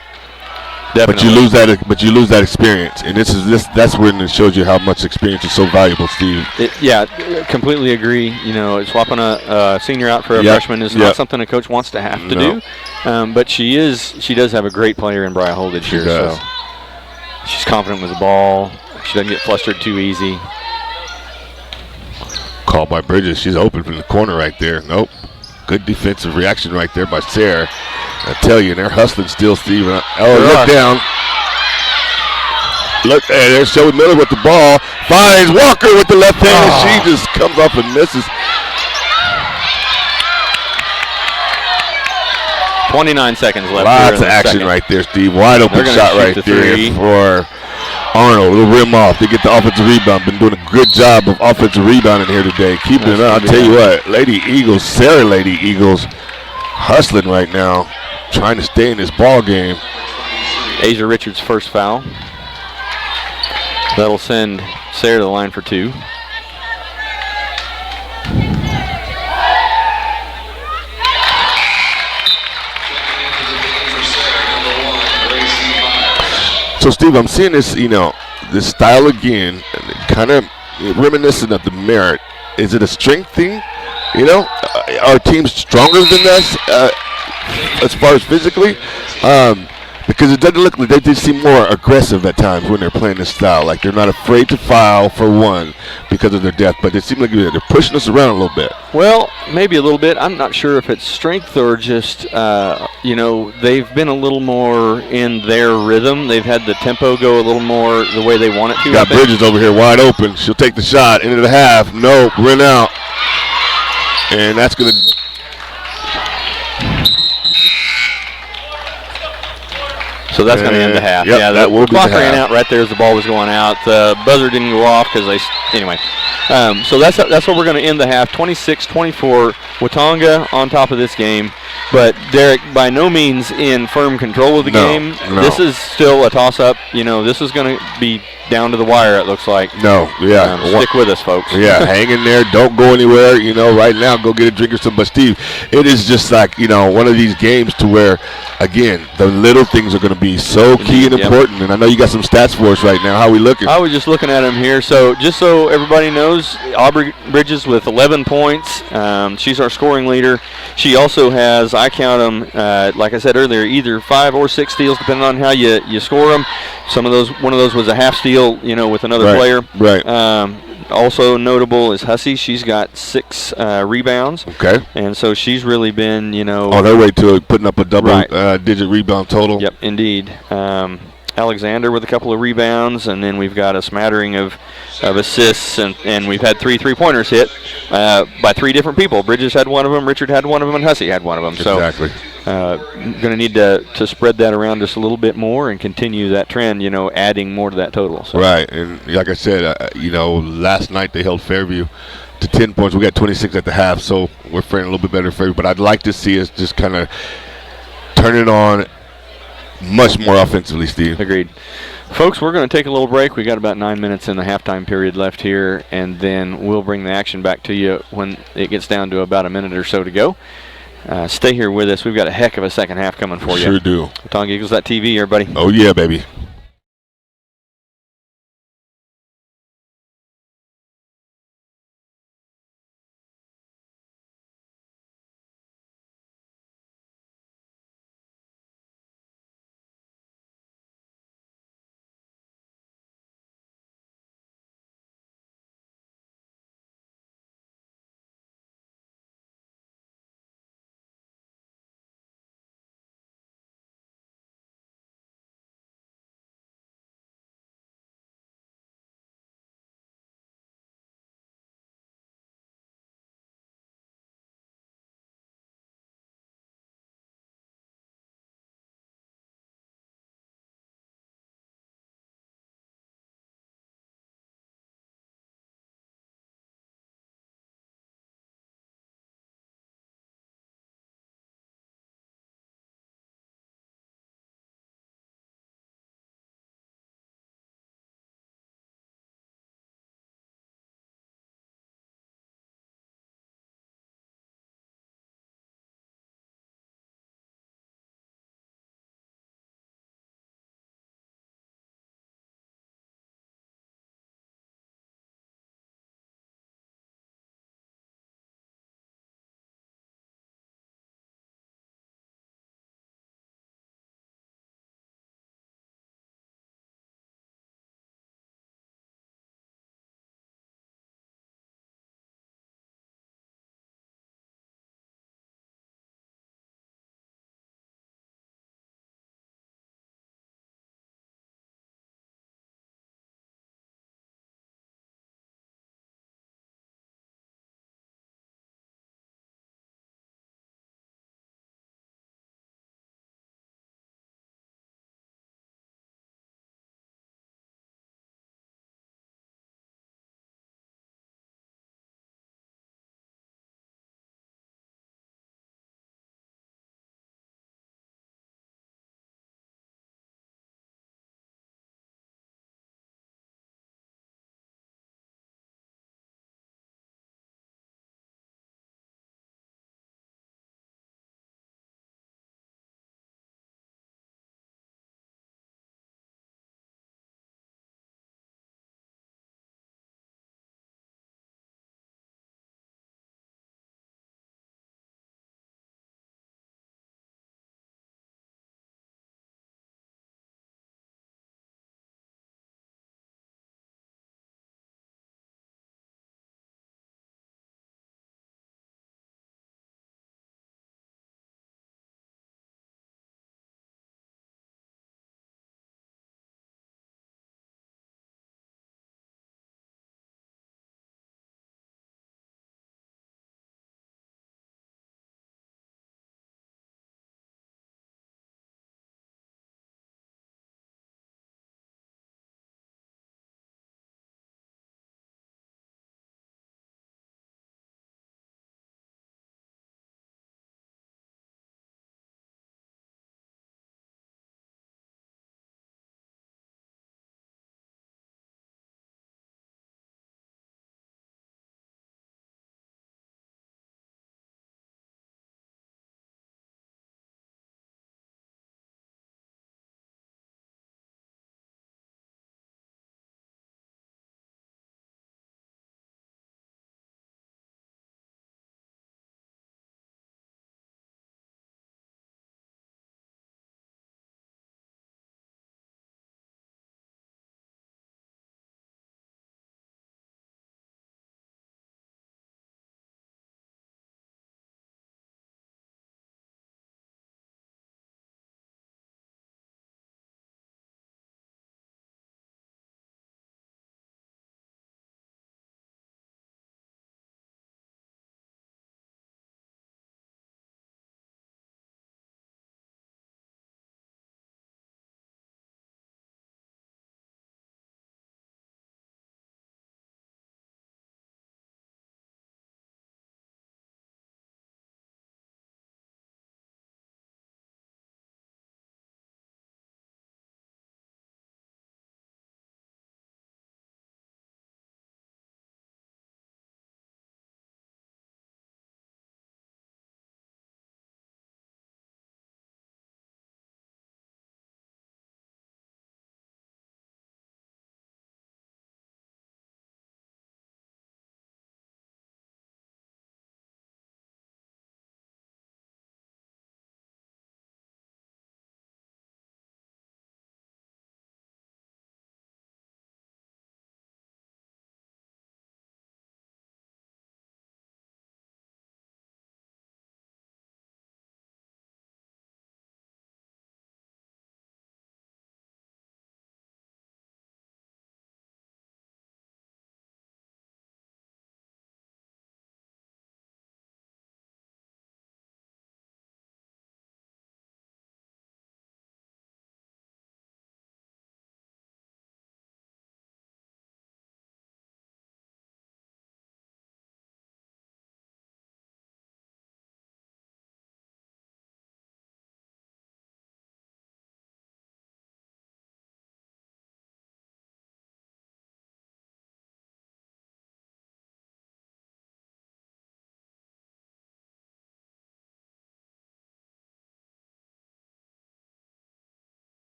Definitely. But you lose that experience, and that's when it shows you how much experience is so valuable, Steve. Completely agree. You know, swapping a senior out for a freshman is not something a coach wants to have to do. But she does have a great player in Brian Holdridge here. So she's confident with the ball. She doesn't get flustered too easy. Called by Bridges. She's open from the corner right there. Nope. Good defensive reaction right there by Sayre. I tell you, they're hustling still, Steve. Look down. Look, hey, there's Shelby Miller with the ball. Finds Walker with the left hand. She just comes up and misses. 29 seconds left. Lots of action right there, Steve. Wide open shot right there for Arnold. Little rim off. They get the offensive rebound. Been doing a good job of offensive rebounding here today. Keeping it up. I'll tell you what, Lady Eagles, Sayre Lady Eagles, hustling right now, trying to stay in this ball game. Asia Richards' first foul. That'll send Sayre to the line for 2. So, Steve, I'm seeing this, this style again, kind of reminiscent of the Merit. Is it a strength thing? Are teams stronger than us as far as physically? Because it doesn't look like they just seem more aggressive at times when they're playing this style. Like they're not afraid to foul for one because of their depth, but it seems like they're pushing us around a little bit. Well, maybe a little bit. I'm not sure if it's strength or just, they've been a little more in their rhythm. They've had the tempo go a little more the way they want it to. Got Bridges over here wide open. She'll take the shot into the half. No, run out. And that's going to... So that's going to end the half. Yep, the clock ran out right there as the ball was going out. The buzzer didn't go off because anyway. So that's what we're going to end the half. 26-24, Watonga on top of this game. But Derek, by no means in firm control of the game. No. This is still a toss-up. This is going to be down to the wire, it looks like. Stick with us, folks. Yeah, hang in there. Don't go anywhere. Right now, go get a drink or something. But, Steve, it is just like, one of these games to where, again, the little things are going to be so key and important. And I know you got some stats for us right now. How are we looking? I was just looking at them here. So just so everybody knows, Aubrey Bridges with 11 points. She's our scoring leader. She also has, I count them, like I said earlier, either 5 or 6 steals, depending on how you score them. One of those was a half steal, with another player. Right. Also notable is Hussey. She's got 6 rebounds. Okay. And so she's really been, on their way to putting up a double-digit rebound total. Yep, indeed. Alexander with a couple of rebounds, and then we've got a smattering of assists, and we've had 3 3-pointers hit by 3 different people. Bridges had one of them, Richard had one of them, and Hussey had one of them. Exactly. So going to need to spread that around just a little bit more and continue that trend, adding more to that total. So. Right, and like I said, last night they held Fairview to 10 points. We got 26 at the half, so we're faring a little bit better for Fairview. But I'd like to see us just kind of turn it on much more offensively, Steve. Agreed. Folks, we're going to take a little break. We got about 9 minutes in the halftime period left here, and then we'll bring the action back to you when it gets down to about a minute or so to go. Stay here with us. We've got a heck of a second half coming for you. Sure do. Watonga Eagles.tv, everybody. Oh, yeah, baby.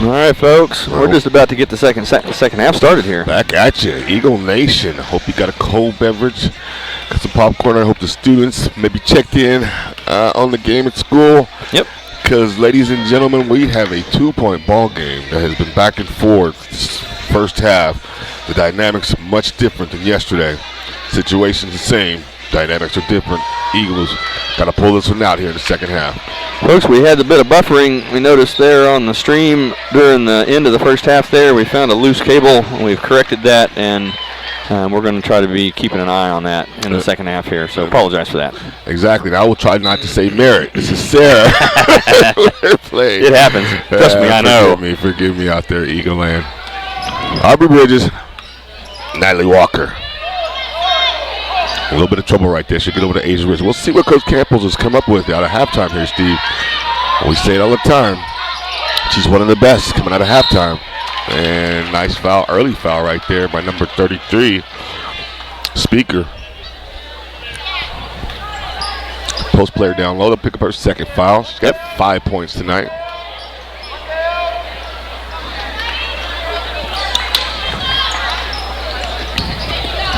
All right, folks. We're just about to get the second half started here. Back at you, Eagle Nation. Hope you got a cold beverage, got some popcorn. I hope the students maybe checked in on the game at school. Yep. Because, ladies and gentlemen, we have a 2-point ball game that has been back and forth this first half. The dynamics much different than yesterday. Situations the same. Dynamics are different. Eagles got to pull this one out here in the second half. Folks, we had a bit of buffering. We noticed there on the stream during the end of the first half there, we found a loose cable. We've corrected that, and we're going to try to be keeping an eye on that in the second half here, so apologize for that. Exactly. Now I will try not to say Merritt. This is Sayre. It happens. Trust me, I know. Forgive me out there, Eagle Land. Aubrey Bridges, Natalie Walker. A little bit of trouble right there. She'll get over to Asia Ridge. We'll see what Coach Campbell has come up with out of halftime here, Steve. We say it all the time. She's one of the best coming out of halftime. And nice foul, early foul right there by number 33, Speaker. Post player down low to pick up her second foul. She's got 5 points tonight.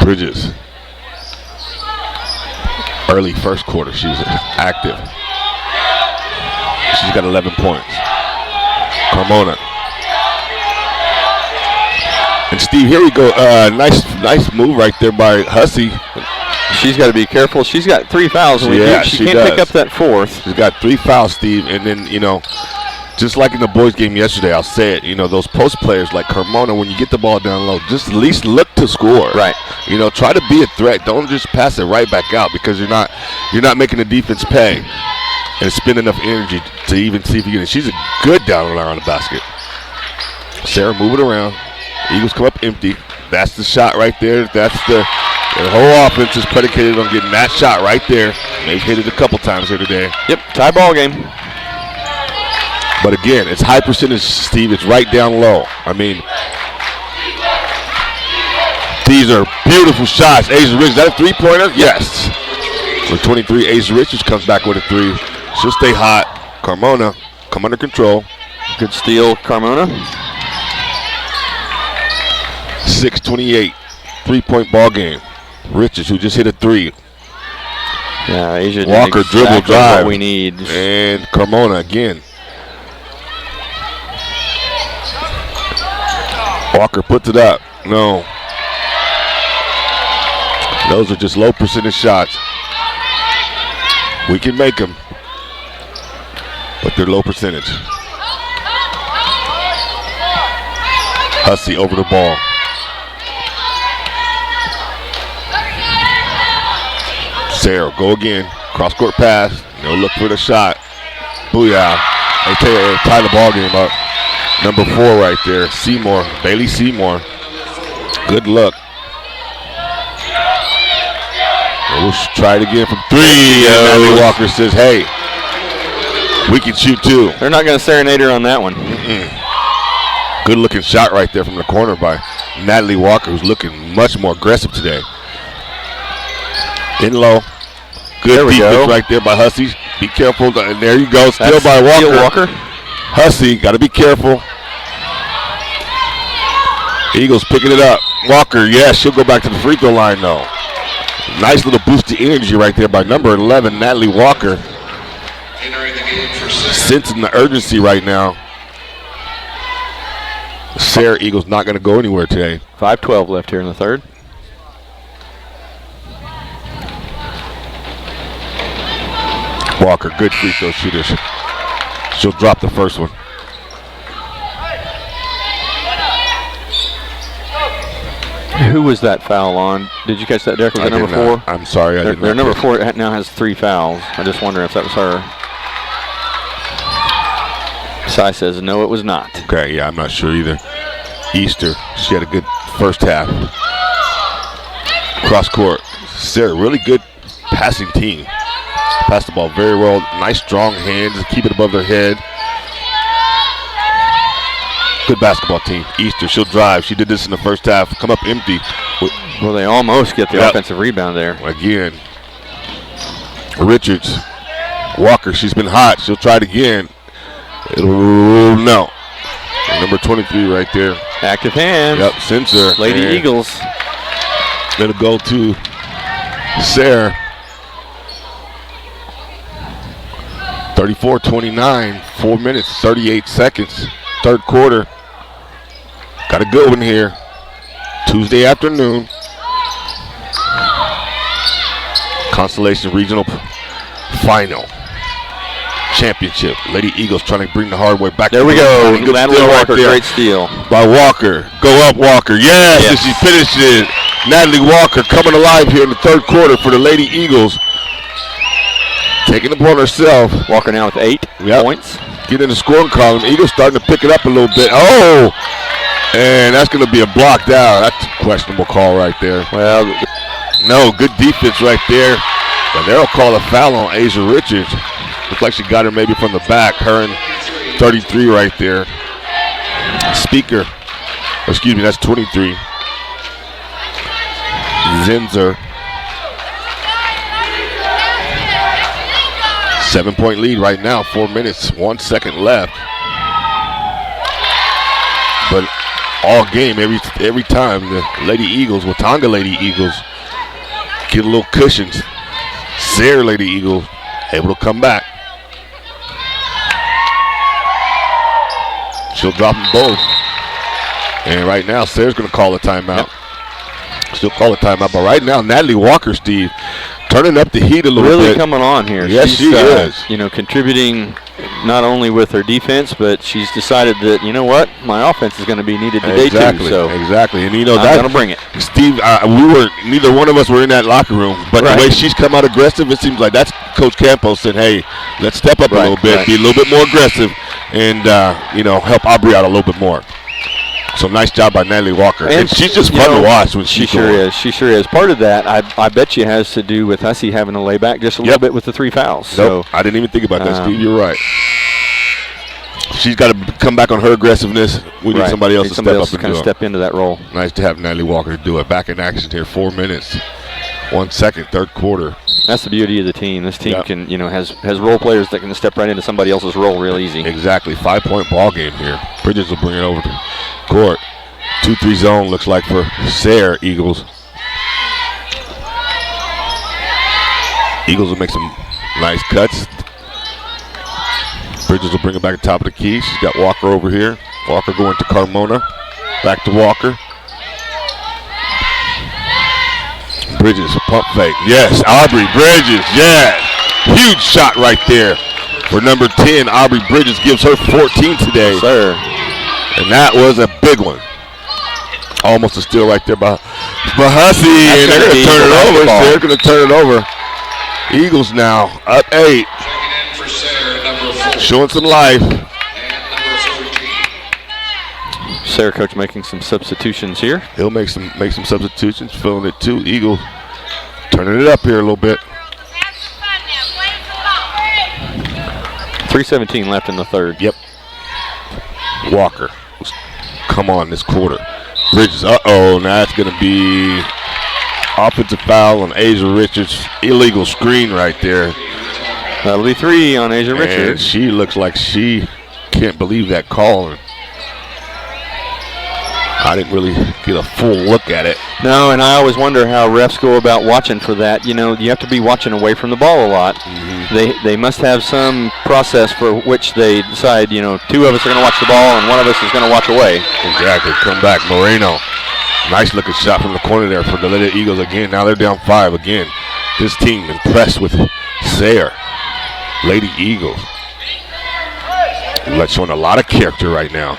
Bridges. Early first quarter, she was active. She's got 11 points. Carmona. And Steve, here we go. Nice move right there by Hussey. She's got to be careful. She's got 3 fouls. She can't pick up that fourth. She's got 3 fouls, Steve. And then, just like in the boys' game yesterday, I'll say it, those post players like Carmona, when you get the ball down low, just at least look to score. Right. Try to be a threat. Don't just pass it right back out because you're not making the defense pay and spend enough energy to even see if you get it. She's a good down on the basket. Sayre, move it around. Eagles come up empty. That's the shot right there. That's their whole offense is predicated on getting that shot right there. They've hit it a couple times here today. Yep, tie ball game. But again, it's high percentage, Steve. It's right down low. These are beautiful shots. Asia Rich, is that a three-pointer? Yes. For 23, Asia Rich comes back with a 3. She'll stay hot. Carmona, come under control. Good steal, Carmona. 6:28, 3-point ball game. Richards, who just hit a 3. Yeah, Asia Walker exactly dribble drive. What we need. And Carmona again. Walker puts it up. No. Those are just low percentage shots. We can make them, but they're low percentage. Hussey over the ball. Sayre, go again. Cross-court pass. No look for the shot. Booyah. They tie the ball game up. Number 4 right there. Seymour. Bailey Seymour. Good luck. We'll try it again from 3. And Walker says, hey, we can shoot too. They're not going to serenade her on that one. Good looking shot right there from the corner by Natalie Walker, who's looking much more aggressive today. In low. Good defense right there by Hussey. Be careful. And there you go. Steal by Walker. Hussey, got to be careful. Eagles picking it up. Walker, yes, she'll go back to the free throw line though. Nice little boost of energy right there by number 11, Natalie Walker. Sensing the urgency right now. Sayre Eagles not going to go anywhere today. 5:12 left here in the third. Walker, good free throw shooter. She'll drop the first one. Who was that foul on? Did you catch that, Derek? Was that number 4? I'm sorry, I didn't. Their number 4 now has 3 fouls. I just wonder if that was her. Sai says no, it was not. Okay, yeah, I'm not sure either. Easter, she had a good first half. Cross court, Sayre, really good passing team. Passed the ball very well. Nice strong hands, keep it above their head. Good basketball team. Easter, she'll drive. She did this in the first half. Come up empty. Well, they almost get the offensive rebound there. Again. Richards. Walker, she's been hot. She'll try it again. No. And number 23 right there. Active hands. Yep, Sensor. Lady And Eagles. it'll go to Sayre. 34-29, 4 minutes, 38 seconds. Third quarter. Got a good one here. Tuesday afternoon. Constellation Regional Final. Championship. Lady Eagles trying to bring the hard way back. There we go. Good Natalie steal Walker, right there great steal. by Walker. Go up, Walker. Yes, and she finishes. Natalie Walker coming alive here in the third quarter for the Lady Eagles. Taking it upon herself. Walker now with 8 points. Get in the scoring column. Eagles starting to pick it up a little bit. Oh! And that's going to be a block down. That's a questionable call right there. Well, no, good defense right there. But they'll call a foul on Asia Richards. Looks like she got her maybe from the back. Her and 33 right there. Speaker. Excuse me, that's 23. Zinzer. 7-point lead right now, 4 minutes, 1 second left. But all game, every time the Lady Eagles, Watonga Lady Eagles, get a little cushions. Sayre Lady Eagles able to come back. She'll drop them both. And right now, Sayre's going to call a timeout. Yep. She'll call a timeout. But right now, Natalie Walker, Steve, turning up the heat a little bit. Really coming on here. Yes, she is. You know, contributing not only with her defense, but she's decided that, you know what, my offense is going to be needed today too. So exactly. And you know, I'm going to bring it. Steve, neither one of us were in that locker room, but the way she's come out aggressive, it seems like that's Coach Campos said, hey, let's step up a little bit, be a little bit more aggressive, and help Aubrey out a little bit more. So nice job by Natalie Walker. And she's just fun to watch when she sure is. She sure is. Part of that, I bet you, has to do with Hussey having to lay back just a little bit with the 3 fouls. Nope, so I didn't even think about that, Steve. You're right. She's got to come back on her aggressiveness. We need somebody else to step up and kind of step into that role. Nice to have Natalie Walker to do it. Back in action here, 4 minutes, 1 second, third quarter. That's the beauty of the team. This team can, has role players that can step right into somebody else's role real easy. Exactly. 5-point ball game here. Bridges will bring it over to court. 2-3 zone looks like for Sayre Eagles. Eagles will make some nice cuts. Bridges will bring it back to top of the key. She's got Walker over here. Walker going to Carmona. Back to Walker. Bridges, pump fake. Yes, Aubrey Bridges, yes. Huge shot right there for number 10. Aubrey Bridges gives her 14 today. Yes, sir. And that was a big one. Almost a steal right there by Hussey. And they're going to turn it over. They're going to turn it over. Eagles now up 8. Showing some life. Sayre coach making some substitutions here. He'll make some substitutions, feeling it too. Eagles turning it up here a little bit. 3:17 left in the third. Yep. Walker, come on this quarter. Bridges, now that's going to be offensive foul on Asia Richards. Illegal screen right there. That'll be 3 on Asia Richards. And she looks like she can't believe that call. I didn't really get a full look at it. No, and I always wonder how refs go about watching for that. You have to be watching away from the ball a lot. Mm-hmm. They must have some process for which they decide, 2 of us are going to watch the ball and 1 of us is going to watch away. Exactly. Come back, Moreno. Nice looking shot from the corner there for the Lady Eagles again. Now they're down 5 again. This team impressed with Sayre. Lady Eagles. Showing a lot of character right now.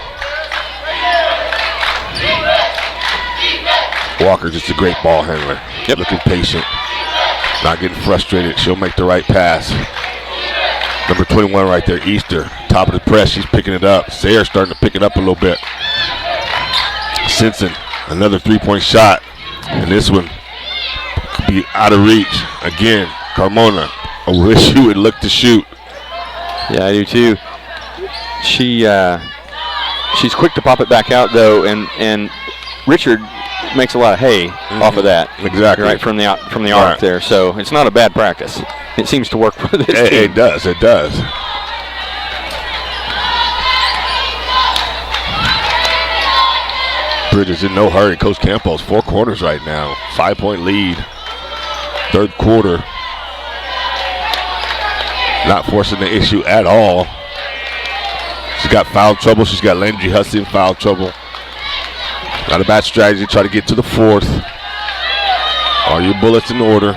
Walker just a great ball handler. Yep. Looking patient. Not getting frustrated. She'll make the right pass. Number 21 right there, Easter. Top of the press. She's picking it up. Sayre starting to pick it up a little bit. Simpson, another 3-point shot. And this one could be out of reach. Again, Carmona. I wish you would look to shoot. Yeah, I do too. She's quick to pop it back out though, and Richard makes a lot of hay off of that. Exactly. Right from the arc there. So it's not a bad practice. It seems to work for this team. It does. Bridges in no hurry. Coach Campos, 4 quarters right now. 5-point lead. 3rd quarter. Not forcing the issue at all. She's got foul trouble. She's got Landry Hussey in foul trouble. Not a bad strategy. Try to get to the 4th. All your bullets in order.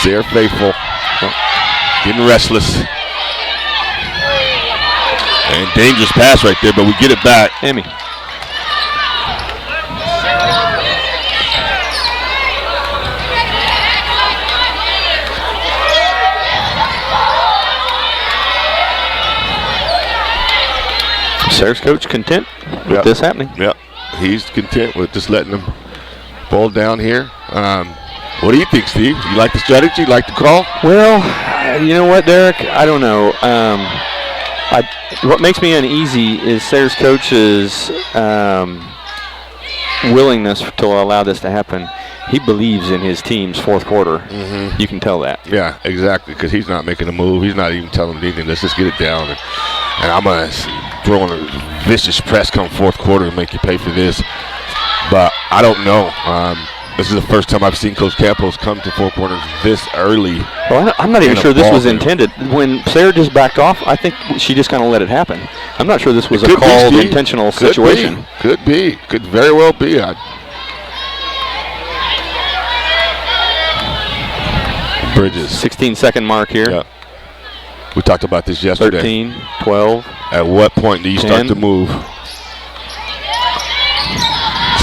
Sayre faithful. Getting restless. And dangerous pass right there, but we get it back. Emmy. Sayre's coach content with this happening. Yep. He's content with just letting them ball down here. What do you think, Steve? You like the strategy? You like the call? Well, you know what, Derek? I don't know. What makes me uneasy is Sayre's coach's willingness to allow this to happen. He believes in his team's 4th quarter. You can tell that. Yeah, exactly, because he's not making a move. He's not even telling them anything. Let's just get it down. And I'm going to throw in a vicious press come 4th quarter and make you pay for this. But I don't know. This is the first time I've seen Coach Campos come to 4 quarters this early. Well, I'm not even sure this was intended. When Sayre just backed off, I think she just kind of let it happen. I'm not sure this was a called, intentional situation. Could be. Could very well be. Bridges. 16-second mark here. Yep. We talked about this yesterday. 13, 12. At what point do you 10. start to move?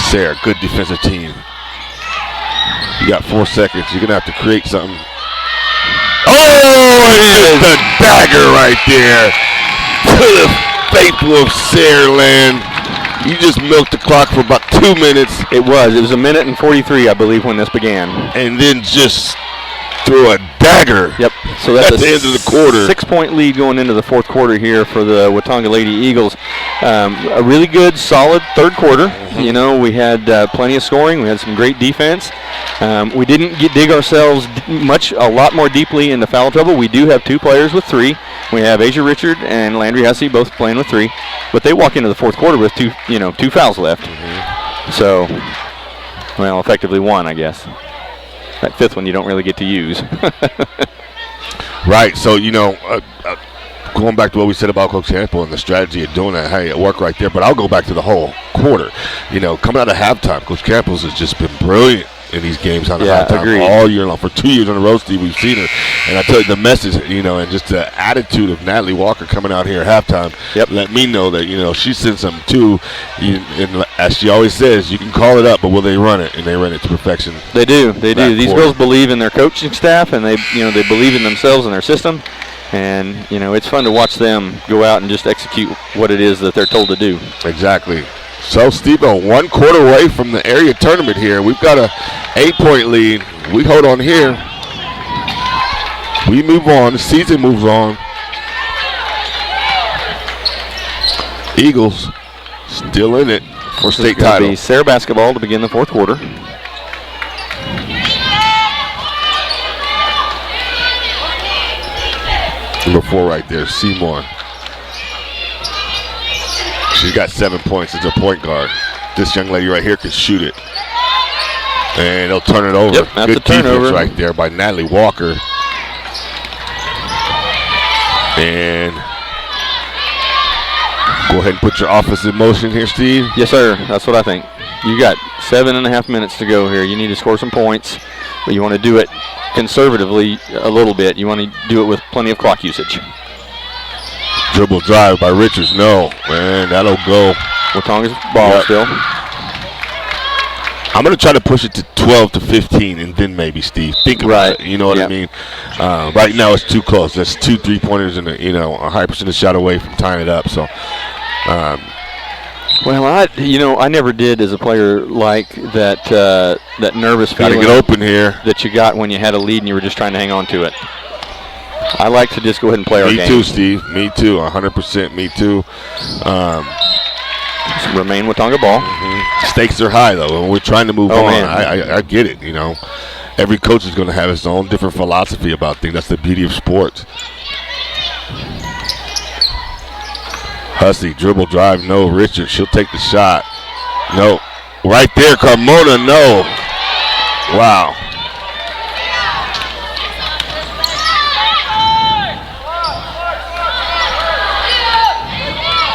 Sayre, good defensive team. You got 4 seconds. You're going to have to create something. Oh, it's just a dagger right there to the faithful of Sayre land. You just milked the clock for about 2 minutes. It was a minute and 43, I believe, when this began. And then just threw a dagger. Yep. So that's at the end of the quarter. 6-point lead going into the 4th quarter here for the Watonga Lady Eagles. A really good, solid 3rd quarter. You know, we had plenty of scoring. We had some great defense. We didn't dig ourselves a lot more deeply into foul trouble. We do have 2 players with 3. We have Asia Richard and Landry Hussey both playing with 3, but they walk into the 4th quarter with 2 fouls left. So, well, effectively 1, I guess. That 5th one you don't really get to use. Right. So, going back to what we said about Coach Campbell and the strategy of doing that, hey, it worked right there. But I'll go back to the whole quarter. Coming out of halftime, Coach Campbell's has just been brilliant in these games on the halftime agreed. All year long. For 2 years in a row, Steve, we've seen her. And I tell you, the message, and just the attitude of Natalie Walker coming out here at halftime, let me know that, she sends something too. And as she always says, you can call it up, but will they run it? And they run it to perfection. They do. These girls believe in their coaching staff, and they believe in themselves and their system. And, it's fun to watch them go out and just execute what it is that they're told to do. Exactly. So, Steve, 1 quarter away from the area tournament here. We've got a 8-point lead. We hold on here. We move on. The season moves on. Eagles still in it for state title. Be Sayre basketball to begin the 4th quarter. Number 4 right there, Seymour. She's got 7 points as a point guard. This young lady right here can shoot it. And they'll turn it over. Yep, that's good a turnover defense right there by Natalie Walker. And go ahead and put your offense in motion here, Steve. Yes, sir. That's what I think. You got 7.5 minutes to go here. You need to score some points, but you want to do it conservatively a little bit. You want to do it with plenty of clock usage. Dribble drive by Richards. No. And that'll go. Watonga's ball still. I'm going to try to push it to 12 to 15, and then maybe, Steve. Think about it. You know what I mean? Right now it's too close. That's 2 3-pointers and a high percentage shot away from tying it up. So, well, I never did as a player like that that nervous feeling. Got to get open here. That you got when you had a lead and you were just trying to hang on to it. I like to just go ahead and play our game. Me too, Steve. Me too. 100%. Me too. Remain Watonga ball. Stakes are high, though, and we're trying to move on. Man. I get it, Every coach is going to have his own different philosophy about things. That's the beauty of sports. Hussey, dribble drive, no. Richard, she'll take the shot. No. Right there, Carmona, no. Wow.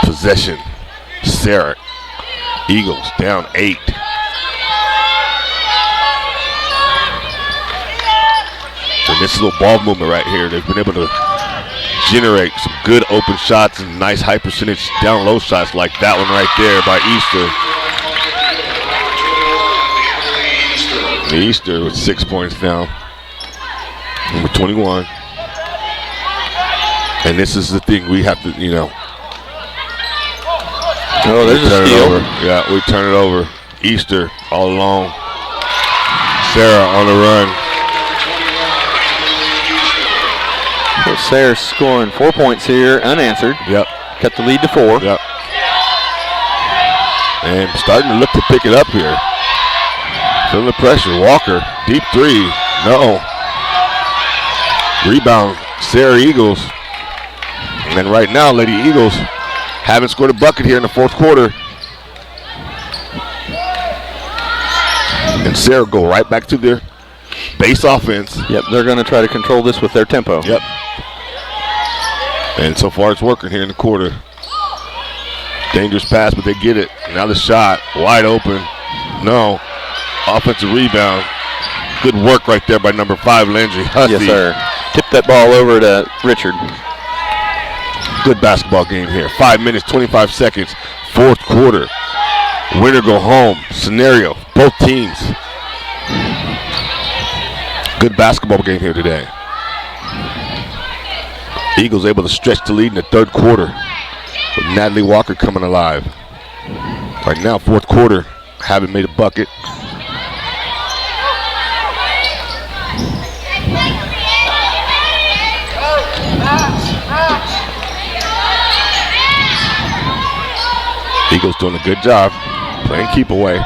Possession. Sayre. Eagles down 8. And this little ball movement right here, they've been able to generate some good open shots and nice high percentage down low shots like that one right there by Easter. Easter with 6 points now. Number 21. And this is the thing we have to, you know. Oh, there's a steal. Yeah, we turn it over. Easter all alone. Sayre on the run. Sayre scoring 4 points here, unanswered. Yep. Cut the lead to 4. Yep. And starting to look to pick it up here. Feeling the pressure. Walker, deep 3. No. Rebound, Sayre Eagles. And then right now, Lady Eagles haven't scored a bucket here in the 4th quarter. And Sayre go right back to their base offense. Yep, they're going to try to control this with their tempo. Yep. And so far it's working here in the quarter. Dangerous pass, but they get it. Now the shot, wide open. No. Offensive rebound. Good work right there by number 5, Landry Hussey. Yes, sir. Tip that ball over to Richard. Good basketball game here. 5 minutes, 25 seconds, 4th quarter. Winner go home scenario, both teams. Good basketball game here today. Eagles able to stretch the lead in the 3rd quarter with Natalie Walker coming alive. Right now, 4th quarter, haven't made a bucket. Eagles doing a good job playing keep away.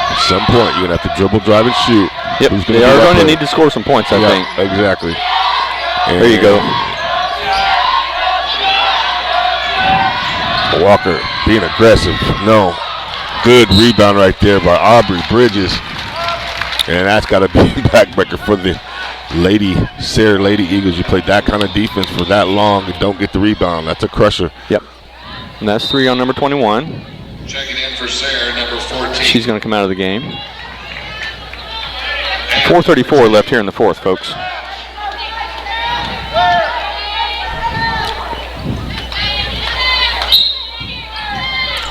At some point, you're going to have to dribble, drive, and shoot. Yep, they are going to need to score some points, I think. Exactly. And there you go. Walker being aggressive. No. Good rebound right there by Aubrey Bridges. And that's got to be a backbreaker for the Sayre Lady Eagles. You play that kind of defense for that long and don't get the rebound. That's a crusher. Yep. And that's 3 on number 21. Checking in for Sayre, number 14. She's going to come out of the game. 4:34 left here in the 4th, folks.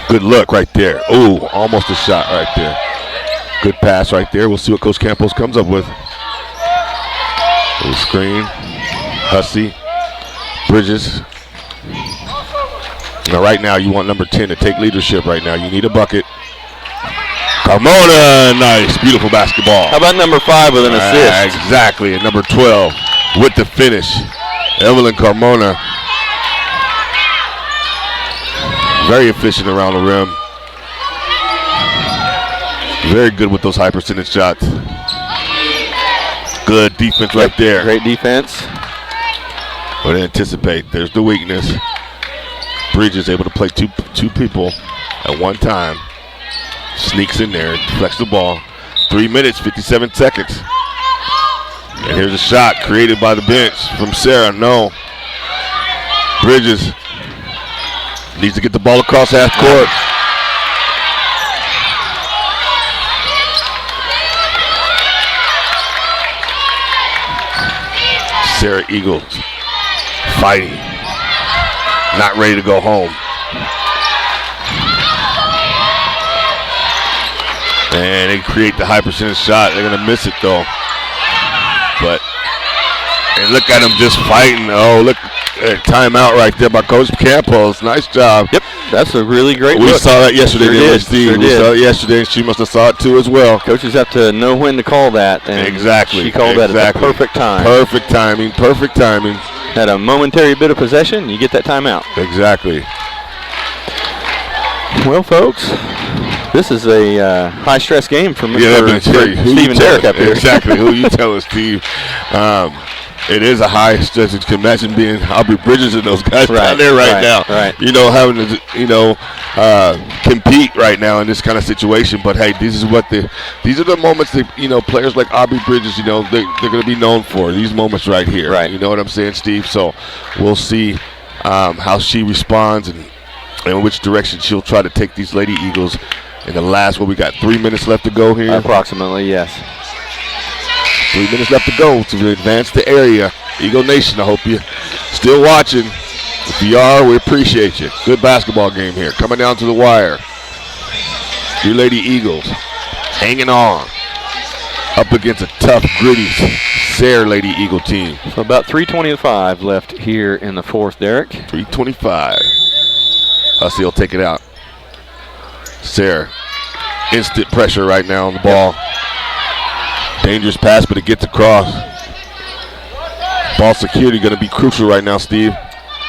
Good look right there. Ooh, almost a shot right there. Good pass right there. We'll see what Coach Campos comes up with. Little screen. Hussey. Bridges. Now right now you want number 10 to take leadership right now. You need a bucket. Carmona, nice, beautiful basketball. How about number 5 with an assist? Exactly, and number 12 with the finish. Evelyn Carmona. Very efficient around the rim. Very good with those high percentage shots. Good defense right there. Great defense. But anticipate, there's the weakness. Bridges able to play two people at one time. Sneaks in there, deflects the ball. 3 minutes, 57 seconds. And here's a shot created by the bench from Sayre. No. Bridges needs to get the ball across half court. Sayre Eagles fighting. Not ready to go home. And they create the high percentage shot. They're going to miss it though. And look at them just fighting. Oh, look. Timeout right there by Coach Campos. Nice job. Yep, that's a really great We look. saw that yesterday, Sure didn't we, did. Steve? Sure We did. saw it yesterday, and she must have saw it too as well. Coaches have to know when to call that. And Exactly. She called that at the perfect time. Perfect timing. Perfect timing. Had a momentary bit of possession, you get that timeout. Exactly. Well, folks, this is a high-stress game for Yeah, Mr. Steve, Stephen Derrick up here. Exactly. Who you tell us, Steve? It is a high stress. You can imagine being Aubrey Bridges and those guys down there right now. Right. You know, having to, compete right now in this kind of situation. But hey, these are the moments that, players like Aubrey Bridges, they're going to be known for these moments right here. Right. You know what I'm saying, Steve? So we'll see how she responds and which direction she'll try to take these Lady Eagles in the last. We got 3 minutes left to go here. Approximately, yes. 3 minutes left to go to advance the area. Eagle Nation, I hope you're still watching. If you are, we appreciate you. Good basketball game here. Coming down to the wire. Your Lady Eagles hanging on up against a tough, gritty Sayre Lady Eagle team. So about 3:25 left here in the fourth, Derek. 3:25. Hussey will take it out. Sayre, instant pressure right now on the ball. Dangerous pass, but it gets across. Ball security going to be crucial right now, Steve.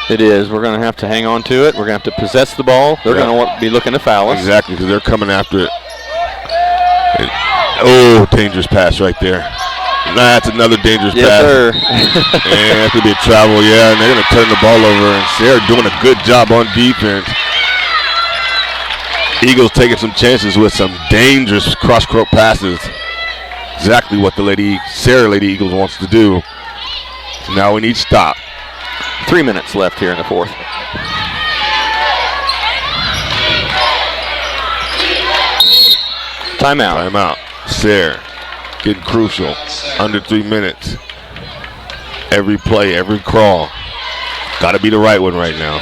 It is. We're going to have to hang on to it. We're going to have to possess the ball. They're going to be looking to foul us. Exactly, because they're coming after it. Dangerous pass right there. That's another dangerous pass. Yes, sir. And that could be a travel, and they're going to turn the ball over. And Sayre doing a good job on defense. Eagles taking some chances with some dangerous cross-court passes. Exactly what the Sayre Lady Eagles wants to do. Now we need stop. 3 minutes left here in the fourth. Timeout. Timeout. Sayre getting crucial. Under 3 minutes. Every play, every crawl. Got to be the right one right now.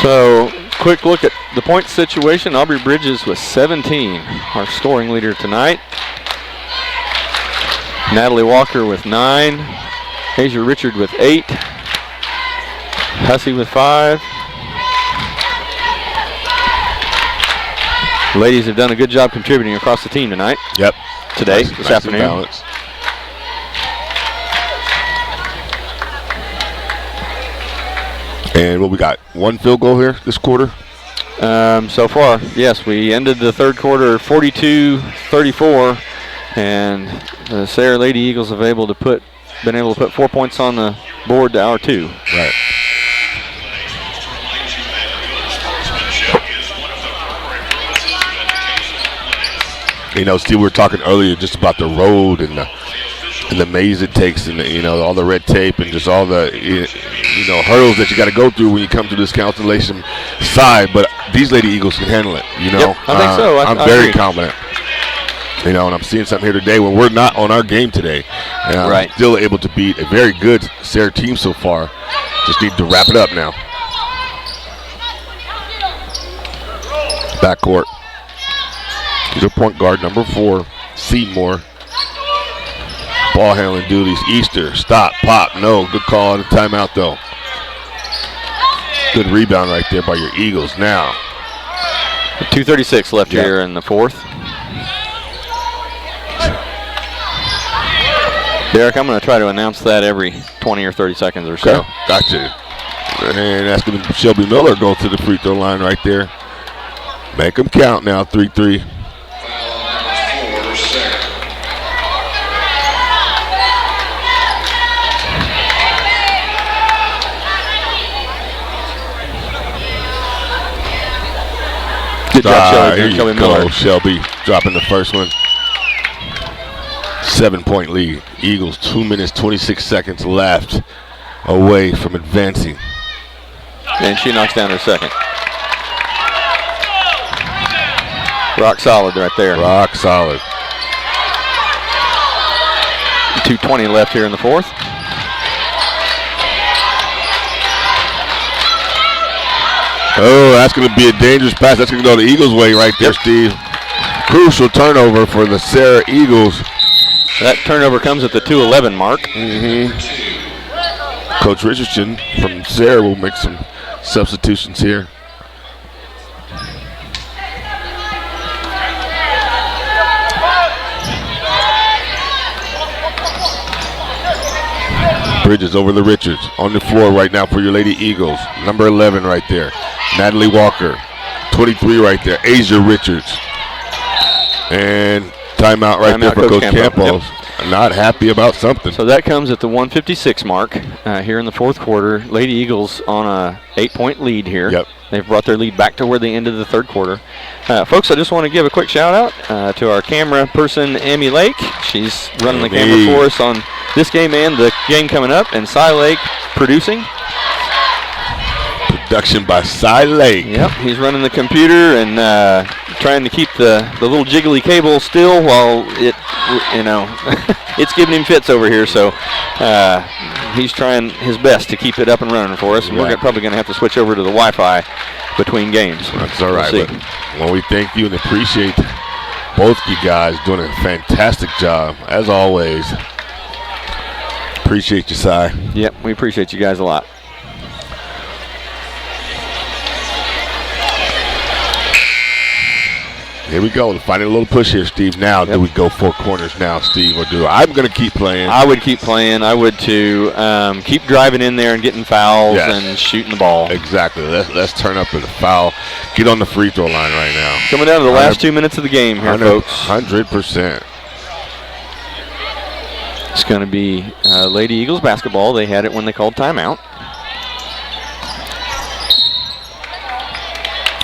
So, quick look at the point situation. Aubrey Bridges with 17, our scoring leader tonight. Natalie Walker with 9. Asia Richard with 8. Hussey with 5. The ladies have done a good job contributing across the team tonight. Yep. Today, nice this afternoon. Balance. And what we got? One field goal here this quarter? So far, yes. We ended the third quarter 42-34, and the Sayre Lady Eagles have been able to put 4 points on the board to our 2. Right. Steve, we were talking earlier just about the road and the maze it takes, and all the red tape and just all the hurdles that you got to go through when you come to this Constellation side. But these Lady Eagles can handle it. Yep, I think so. I'm very confident. And I'm seeing something here today when we're not on our game today, and I'm still able to beat a very good Sayre team so far. Just need to wrap it up now. Backcourt. He's a point guard, number 4, Seymour. Ball handling duties. Easter, stop, pop, no. Good call on the timeout, though. Good rebound right there by your Eagles now. 2:36 left here in the fourth. Derek, I'm going to try to announce that every 20 or 30 seconds or so. Okay. Gotcha. And that's going to Shelby Miller go to the free throw line right there. Make them count now, 3-3. Good job, Shelby Miller. Shelby dropping the first one. 7-point lead. Eagles 2 minutes, 26 seconds left away from advancing. And she knocks down her second. Rock solid right there. Rock solid. 2:20 left here in the fourth. Oh, that's going to be a dangerous pass. That's going to go the Eagles' way right there, Steve. Crucial turnover for the Sayre Eagles. That turnover comes at the 2:11 mark. Coach Richardson from Sayre will make some substitutions here. Bridges over the Richards on the floor right now for your Lady Eagles. Number 11 right there. Natalie Walker. 23 right there. Asia Richards. And timeout right there for Coach Campos. Yep. not happy about something. So that comes at the 1:56 mark here in the fourth quarter. Lady Eagles on a 8-point lead here. Yep. They've brought their lead back to where they ended the third quarter. Folks, I just want to give a quick shout out to our camera person, Amy Lake. She's running the camera for us on this game and the game coming up, and Cy Lake producing. Production by Cy Lake. Yep, he's running the computer and trying to keep the little jiggly cable still while it, it's giving him fits over here. So he's trying his best to keep it up and running for us. And we're probably going to have to switch over to the Wi-Fi between games. That's all right. Well, we thank you and appreciate both you guys doing a fantastic job, as always. Appreciate you, Cy. Yep, we appreciate you guys a lot. Here we go. Finding a little push here, Steve. Now, do we go 4 corners now, Steve, or I'm going to keep playing? I would keep playing. I would too. Keep driving in there and getting fouls and shooting the ball. Exactly. Let's turn up with a foul. Get on the free throw line right now. Coming down to the last 2 minutes of the game here, folks. 100%. It's going to be Lady Eagles basketball. They had it when they called timeout.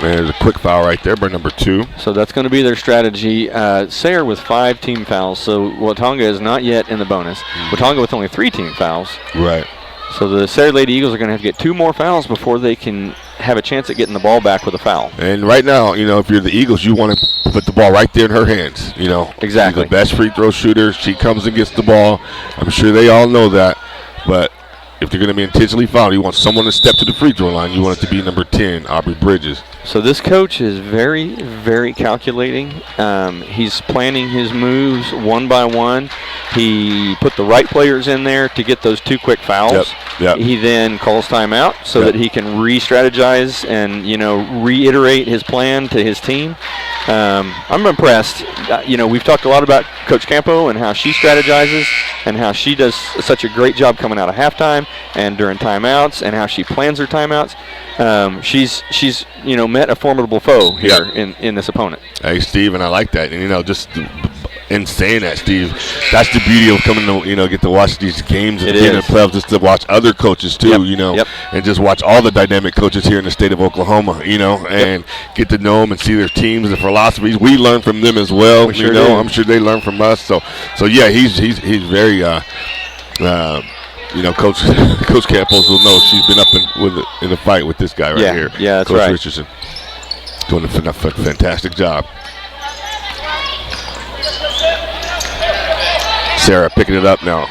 There's a quick foul right there by number 2. So that's going to be their strategy. Sayre with 5 team fouls, so Watonga is not yet in the bonus. Watonga with only 3 team fouls. Right. So the Sayre Lady Eagles are going to have to get 2 more fouls before they can have a chance at getting the ball back with a foul. And right now, if you're the Eagles, you want to put the ball right there in her hands. Exactly. She's the best free throw shooter. She comes and gets the ball. I'm sure they all know that. But if they're going to be intentionally fouled, you want someone to step to the free throw line. You want it to be number 10, Aubrey Bridges. So this coach is very, very calculating. He's planning his moves one by one. He put the right players in there to get those 2 quick fouls. Yep. He then calls timeout so that he can re-strategize and, reiterate his plan to his team. I'm impressed. We've talked a lot about Coach Campo and how she strategizes and how she does such a great job coming out of halftime and during timeouts and how she plans her timeouts. She's met a formidable foe here in this opponent. Hey, Steve, and I like that. And, just in saying that, Steve, that's the beauty of coming to, get to watch these games and being in the playoffs, just to watch other coaches too, and just watch all the dynamic coaches here in the state of Oklahoma, and get to know them and see their teams and philosophies. We learn from them as well. We sure do. I'm sure they learn from us. So yeah, he's very Coach Campos will know she's been up in the fight with this guy right here. Yeah, that's Coach right. Richardson doing a fantastic job. Sayre picking it up now.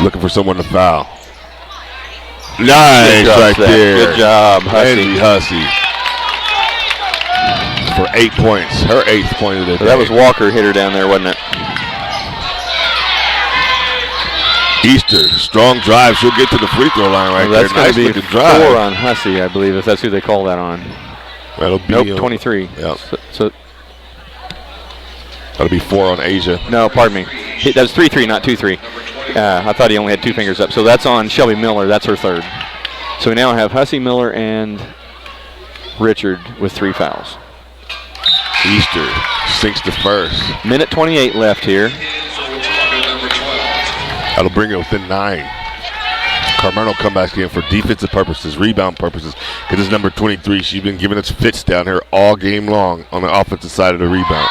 Looking for someone to foul. Nice right there. Good job, Hussey. Hussey. For 8 points. Her 8th point of the day. That was Walker hit her down there, wasn't it? Easter, strong drive. She'll get to the free throw line right there. That's going to be 4 drive. on Hussey, I believe, if that's who they call that on. That'll be 23. Yep. So that'll be 4 on Asia. No, pardon me. That was 3-3, not 2-3. I thought he only had 2 fingers up. So that's on Shelby Miller. That's her 3rd. So we now have Hussey, Miller, and Richard with 3 fouls. Easter sinks the first. Minute 28 left here. That'll bring it within 9. Carmelo come back in for defensive purposes, rebound purposes. It is number 23. She's been giving us fits down here all game long on the offensive side of the rebound.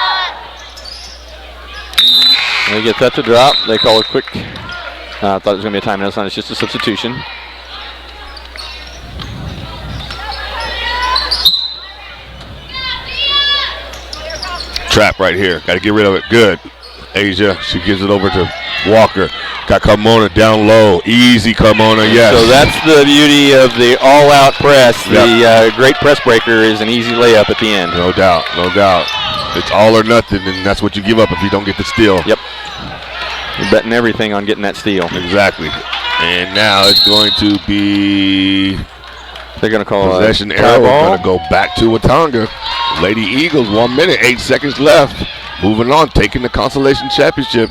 They get that to drop. They call it quick. I thought it was going to be a timeout. It's not. It's just a substitution. Trap right here. Got to get rid of it. Good. Asia, she gives it over to Walker. Got Carmona down low. Easy, Carmona, yes. So that's the beauty of the all-out press. The great press breaker is an easy layup at the end. No doubt, no doubt. It's all or nothing, and that's what you give up if you don't get the steal. Yep. You're betting everything on getting that steal. Exactly. And now it's going to be... They're going to call possession arrow. Going to go back to Watonga. Lady Eagles, 1 minute, 8 seconds left. Moving on, taking the consolation championship.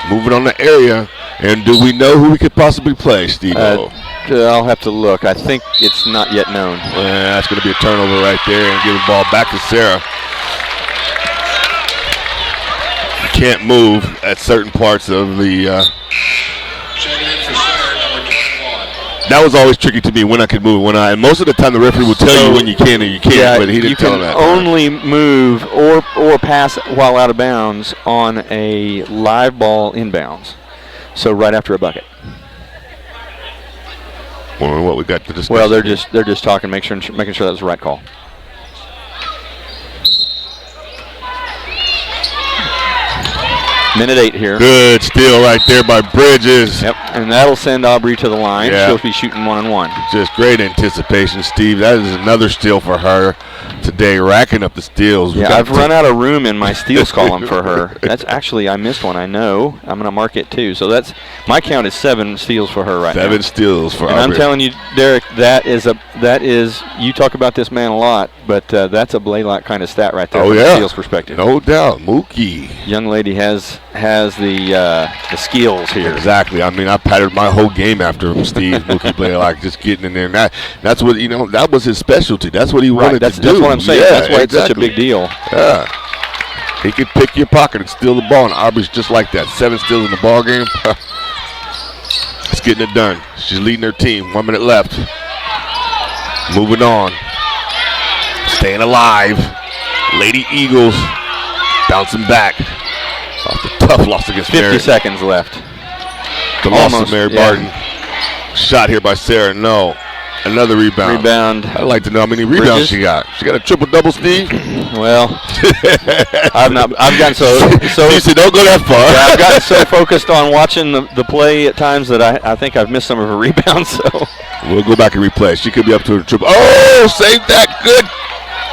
Moving on the area. And do we know who we could possibly play, Steve? I'll have to look. I think it's not yet known. That's going to be a turnover right there and give the ball back to Sayre. can't move at certain parts of the. Checking in for Sayre, number 21. That was always tricky to me when I could move. And most of the time the referee will tell you when you can and you can't, Yeah, but he didn't you tell can that. only move or pass while out of bounds on a live ball inbounds. So right after a bucket. Well, what we got to discuss? Well, they're just talking, making sure that was the right call. Minute 8 here. Good steal right there by Bridges. Yep, and that'll send Aubrey to the line. Yeah. She'll be shooting 1-on-1. Just great anticipation, Steve. That is another steal for her today, racking up the steals. Yeah, I've run out of room in my steals column for her. That's actually, I missed one, I know. I'm going to mark it too. So that's, my count is 7 steals for her right now. 7 steals for And Aubrey. I'm telling you, Derek, that is, you talk about this man a lot, but that's a Blaylock kind of stat right there Oh, from yeah. a steals perspective. No doubt. Mookie. Young lady has the skills here. Exactly. I mean, I patterned my whole game after him, Steve. Mookie Blaylock, just getting in there. And that's what, that was his specialty. That's what he wanted to do. That's what I'm saying. Yeah, that's why it's such a exactly. big deal. Yeah. He could pick your pocket and steal the ball, and Aubrey's just like that. 7 steals in the ball game. It's getting it done. She's leading her team. 1 minute left. Moving on. Staying alive. Lady Eagles bouncing back. Off the tough loss against 50 Mary. seconds left. The loss Almost, of Mary yeah. Barton. Shot here by Sayre. No. Another rebound. I'd like to know how many rebounds Bridges? she got. She got a triple-double, Steve? Well, I've gotten so You said don't go that far. Yeah, I've gotten so focused on watching the play at times that I think I've missed some of her rebounds. So We'll go back and replay. She could be up to a triple. Oh, save that.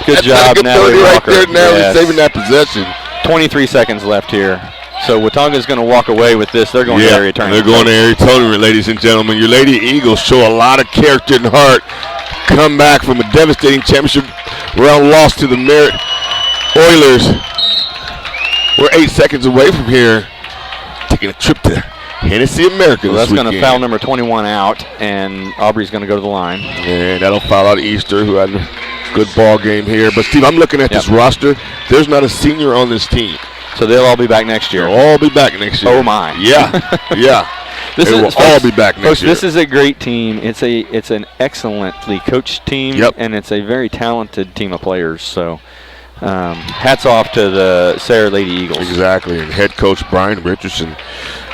good That's job, like a Natalie 30 right Walker. there, Natalie, Yes. saving that possession. 23 seconds left here. So Watonga's going to walk away with this. They're going to area tournament. They're going to area tournament, ladies and gentlemen. Your Lady Eagles show a lot of character and heart. Come back from a devastating championship round loss to the Merritt Oilers. We're 8 seconds away from here, taking a trip to Hennessy America So this that's going to weekend. foul number 21 out, and Aubrey's going to go to the line. And that'll foul out Easter, who had a good ball game here. But, Steve, I'm looking at this roster. There's not a senior on this team. So they'll all be back next year. They'll all be back next year. Oh, my. Yeah, yeah. They will all be back next year. This is a great team. It's an excellently coached team, and it's a very talented team of players. So hats off to the Sayre Lady Eagles. Exactly, and head coach Brian Richardson,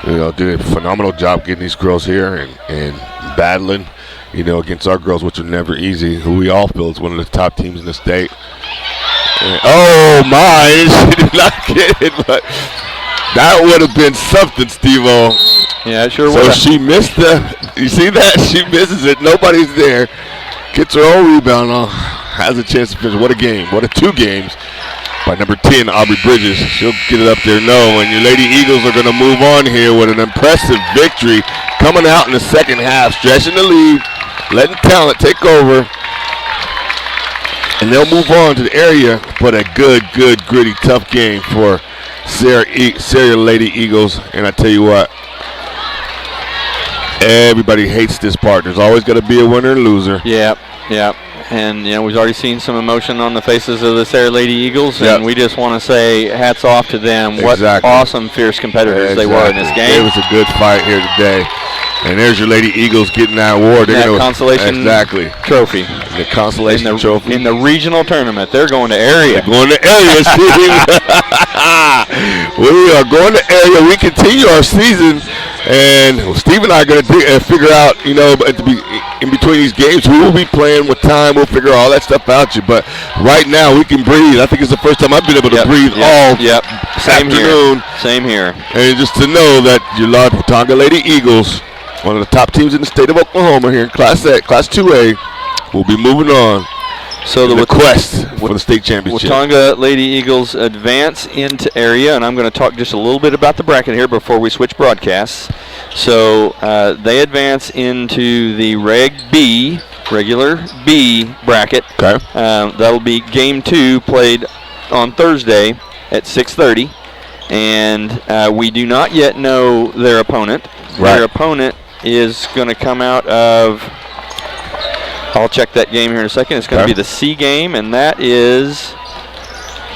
did a phenomenal job getting these girls here and battling, against our girls, which are never easy. Who we all feel is one of the top teams in the state. And, oh my! She did not get it, but that would have been something, Steve-O. Yeah, it sure So was. she missed you see that? She misses it. Nobody's there. Gets her own rebound. Has a chance to finish. What a game. What a 2 games by number 10, Aubrey Bridges. She'll get it up there. No, and your Lady Eagles are going to move on here with an impressive victory. Coming out in the second half, stretching the lead, letting talent take over. And they'll move on to the area, but a good, gritty, tough game for Sayre Lady Eagles. And I tell you what, everybody hates this part. There's always got to be a winner and loser. Yep. And we've already seen some emotion on the faces of the Sayre Lady Eagles, and we just want to say hats off to them. What awesome, fierce competitors they were in this game. It was a good fight here today. And there's your Lady Eagles getting that award. That consolation trophy. The consolation trophy. In the regional tournament. They're going to area. They're going to area, Steve. We are going to area. We continue our season. And Steve and I are going to figure out, in between these games, who will be playing, what time. We'll figure all that stuff out. But right now, we can breathe. I think it's the first time I've been able to breathe all afternoon. Same here. And just to know that your Watonga Lady Eagles, one of the top teams in the state of Oklahoma here in Class 2A, will be moving on. So the quest for the state championship. Watonga Lady Eagles advance into area, and I'm going to talk just a little bit about the bracket here before we switch broadcasts. So they advance into the regular B bracket. Okay. That'll be game 2 played on Thursday at 6:30, and we do not yet know their opponent. Right. Their opponent is going to come out of, I'll check that game here in a second. It's going to be the C game, and that is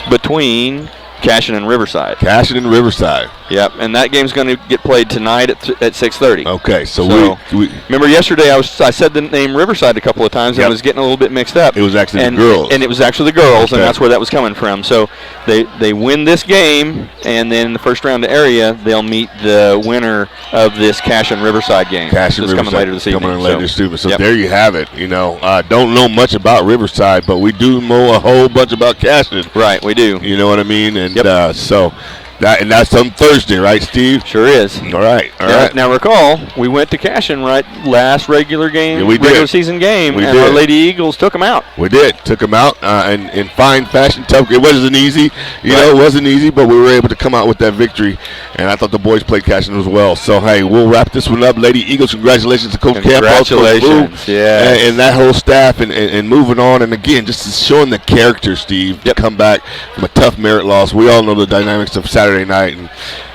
between Cashin and Riverside. Cashin and Riverside. Yep, and that game's going to get played tonight at 6:30. Okay, so we remember yesterday I said the name Riverside a couple of times and I was getting a little bit mixed up. It was actually the girls. And it was actually the girls, okay. and that's where that was coming from. So they win this game, and then in the first round area, they'll meet the winner of this Cashin Riverside game. Cashin Riverside coming later this evening. Coming later this evening. So yep. there you have it. You know, don't know much about Riverside, but we do know a whole bunch about Cashin. Right, we do. You know what I mean? And yep. So that's on Thursday, right, Steve? Sure is. All right. Now recall, we went to Cashin last regular game, yeah, we did. regular season game, and our Lady Eagles took them out. We did. Took them out in fine fashion. Tough. It wasn't easy. You know, it wasn't easy, but we were able to come out with that victory. And I thought the boys played Cashin as well. So, hey, we'll wrap this one up. Lady Eagles, congratulations to Coach Campos, Coach Lou, and that whole staff and moving on. And, again, just showing the character, Steve, to come back from a tough merit loss. We all know the dynamics of Saturday night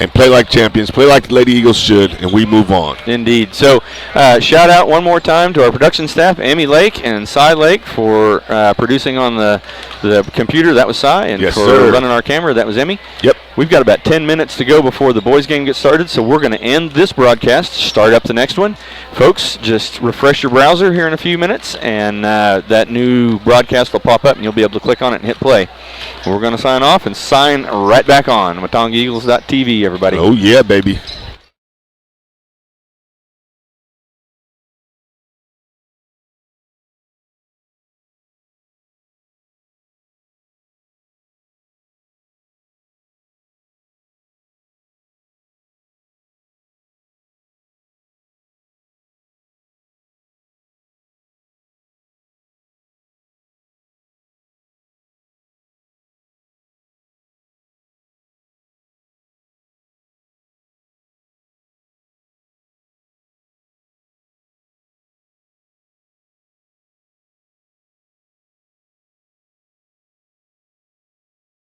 and play like champions, play like the Lady Eagles should, and we move on. Indeed. So shout out one more time to our production staff, Amy Lake and Cy Lake, for producing on the computer. That was Cy, and for running our camera, that was Emmy. Yep. We've got about 10 minutes to go before the boys game gets started, so we're going to end this broadcast, start up the next one. Folks, just refresh your browser here in a few minutes, and that new broadcast will pop up, and you'll be able to click on it and hit play. We're going to sign off and sign right back on. WatongaEagles.tv, everybody. Oh, yeah, baby.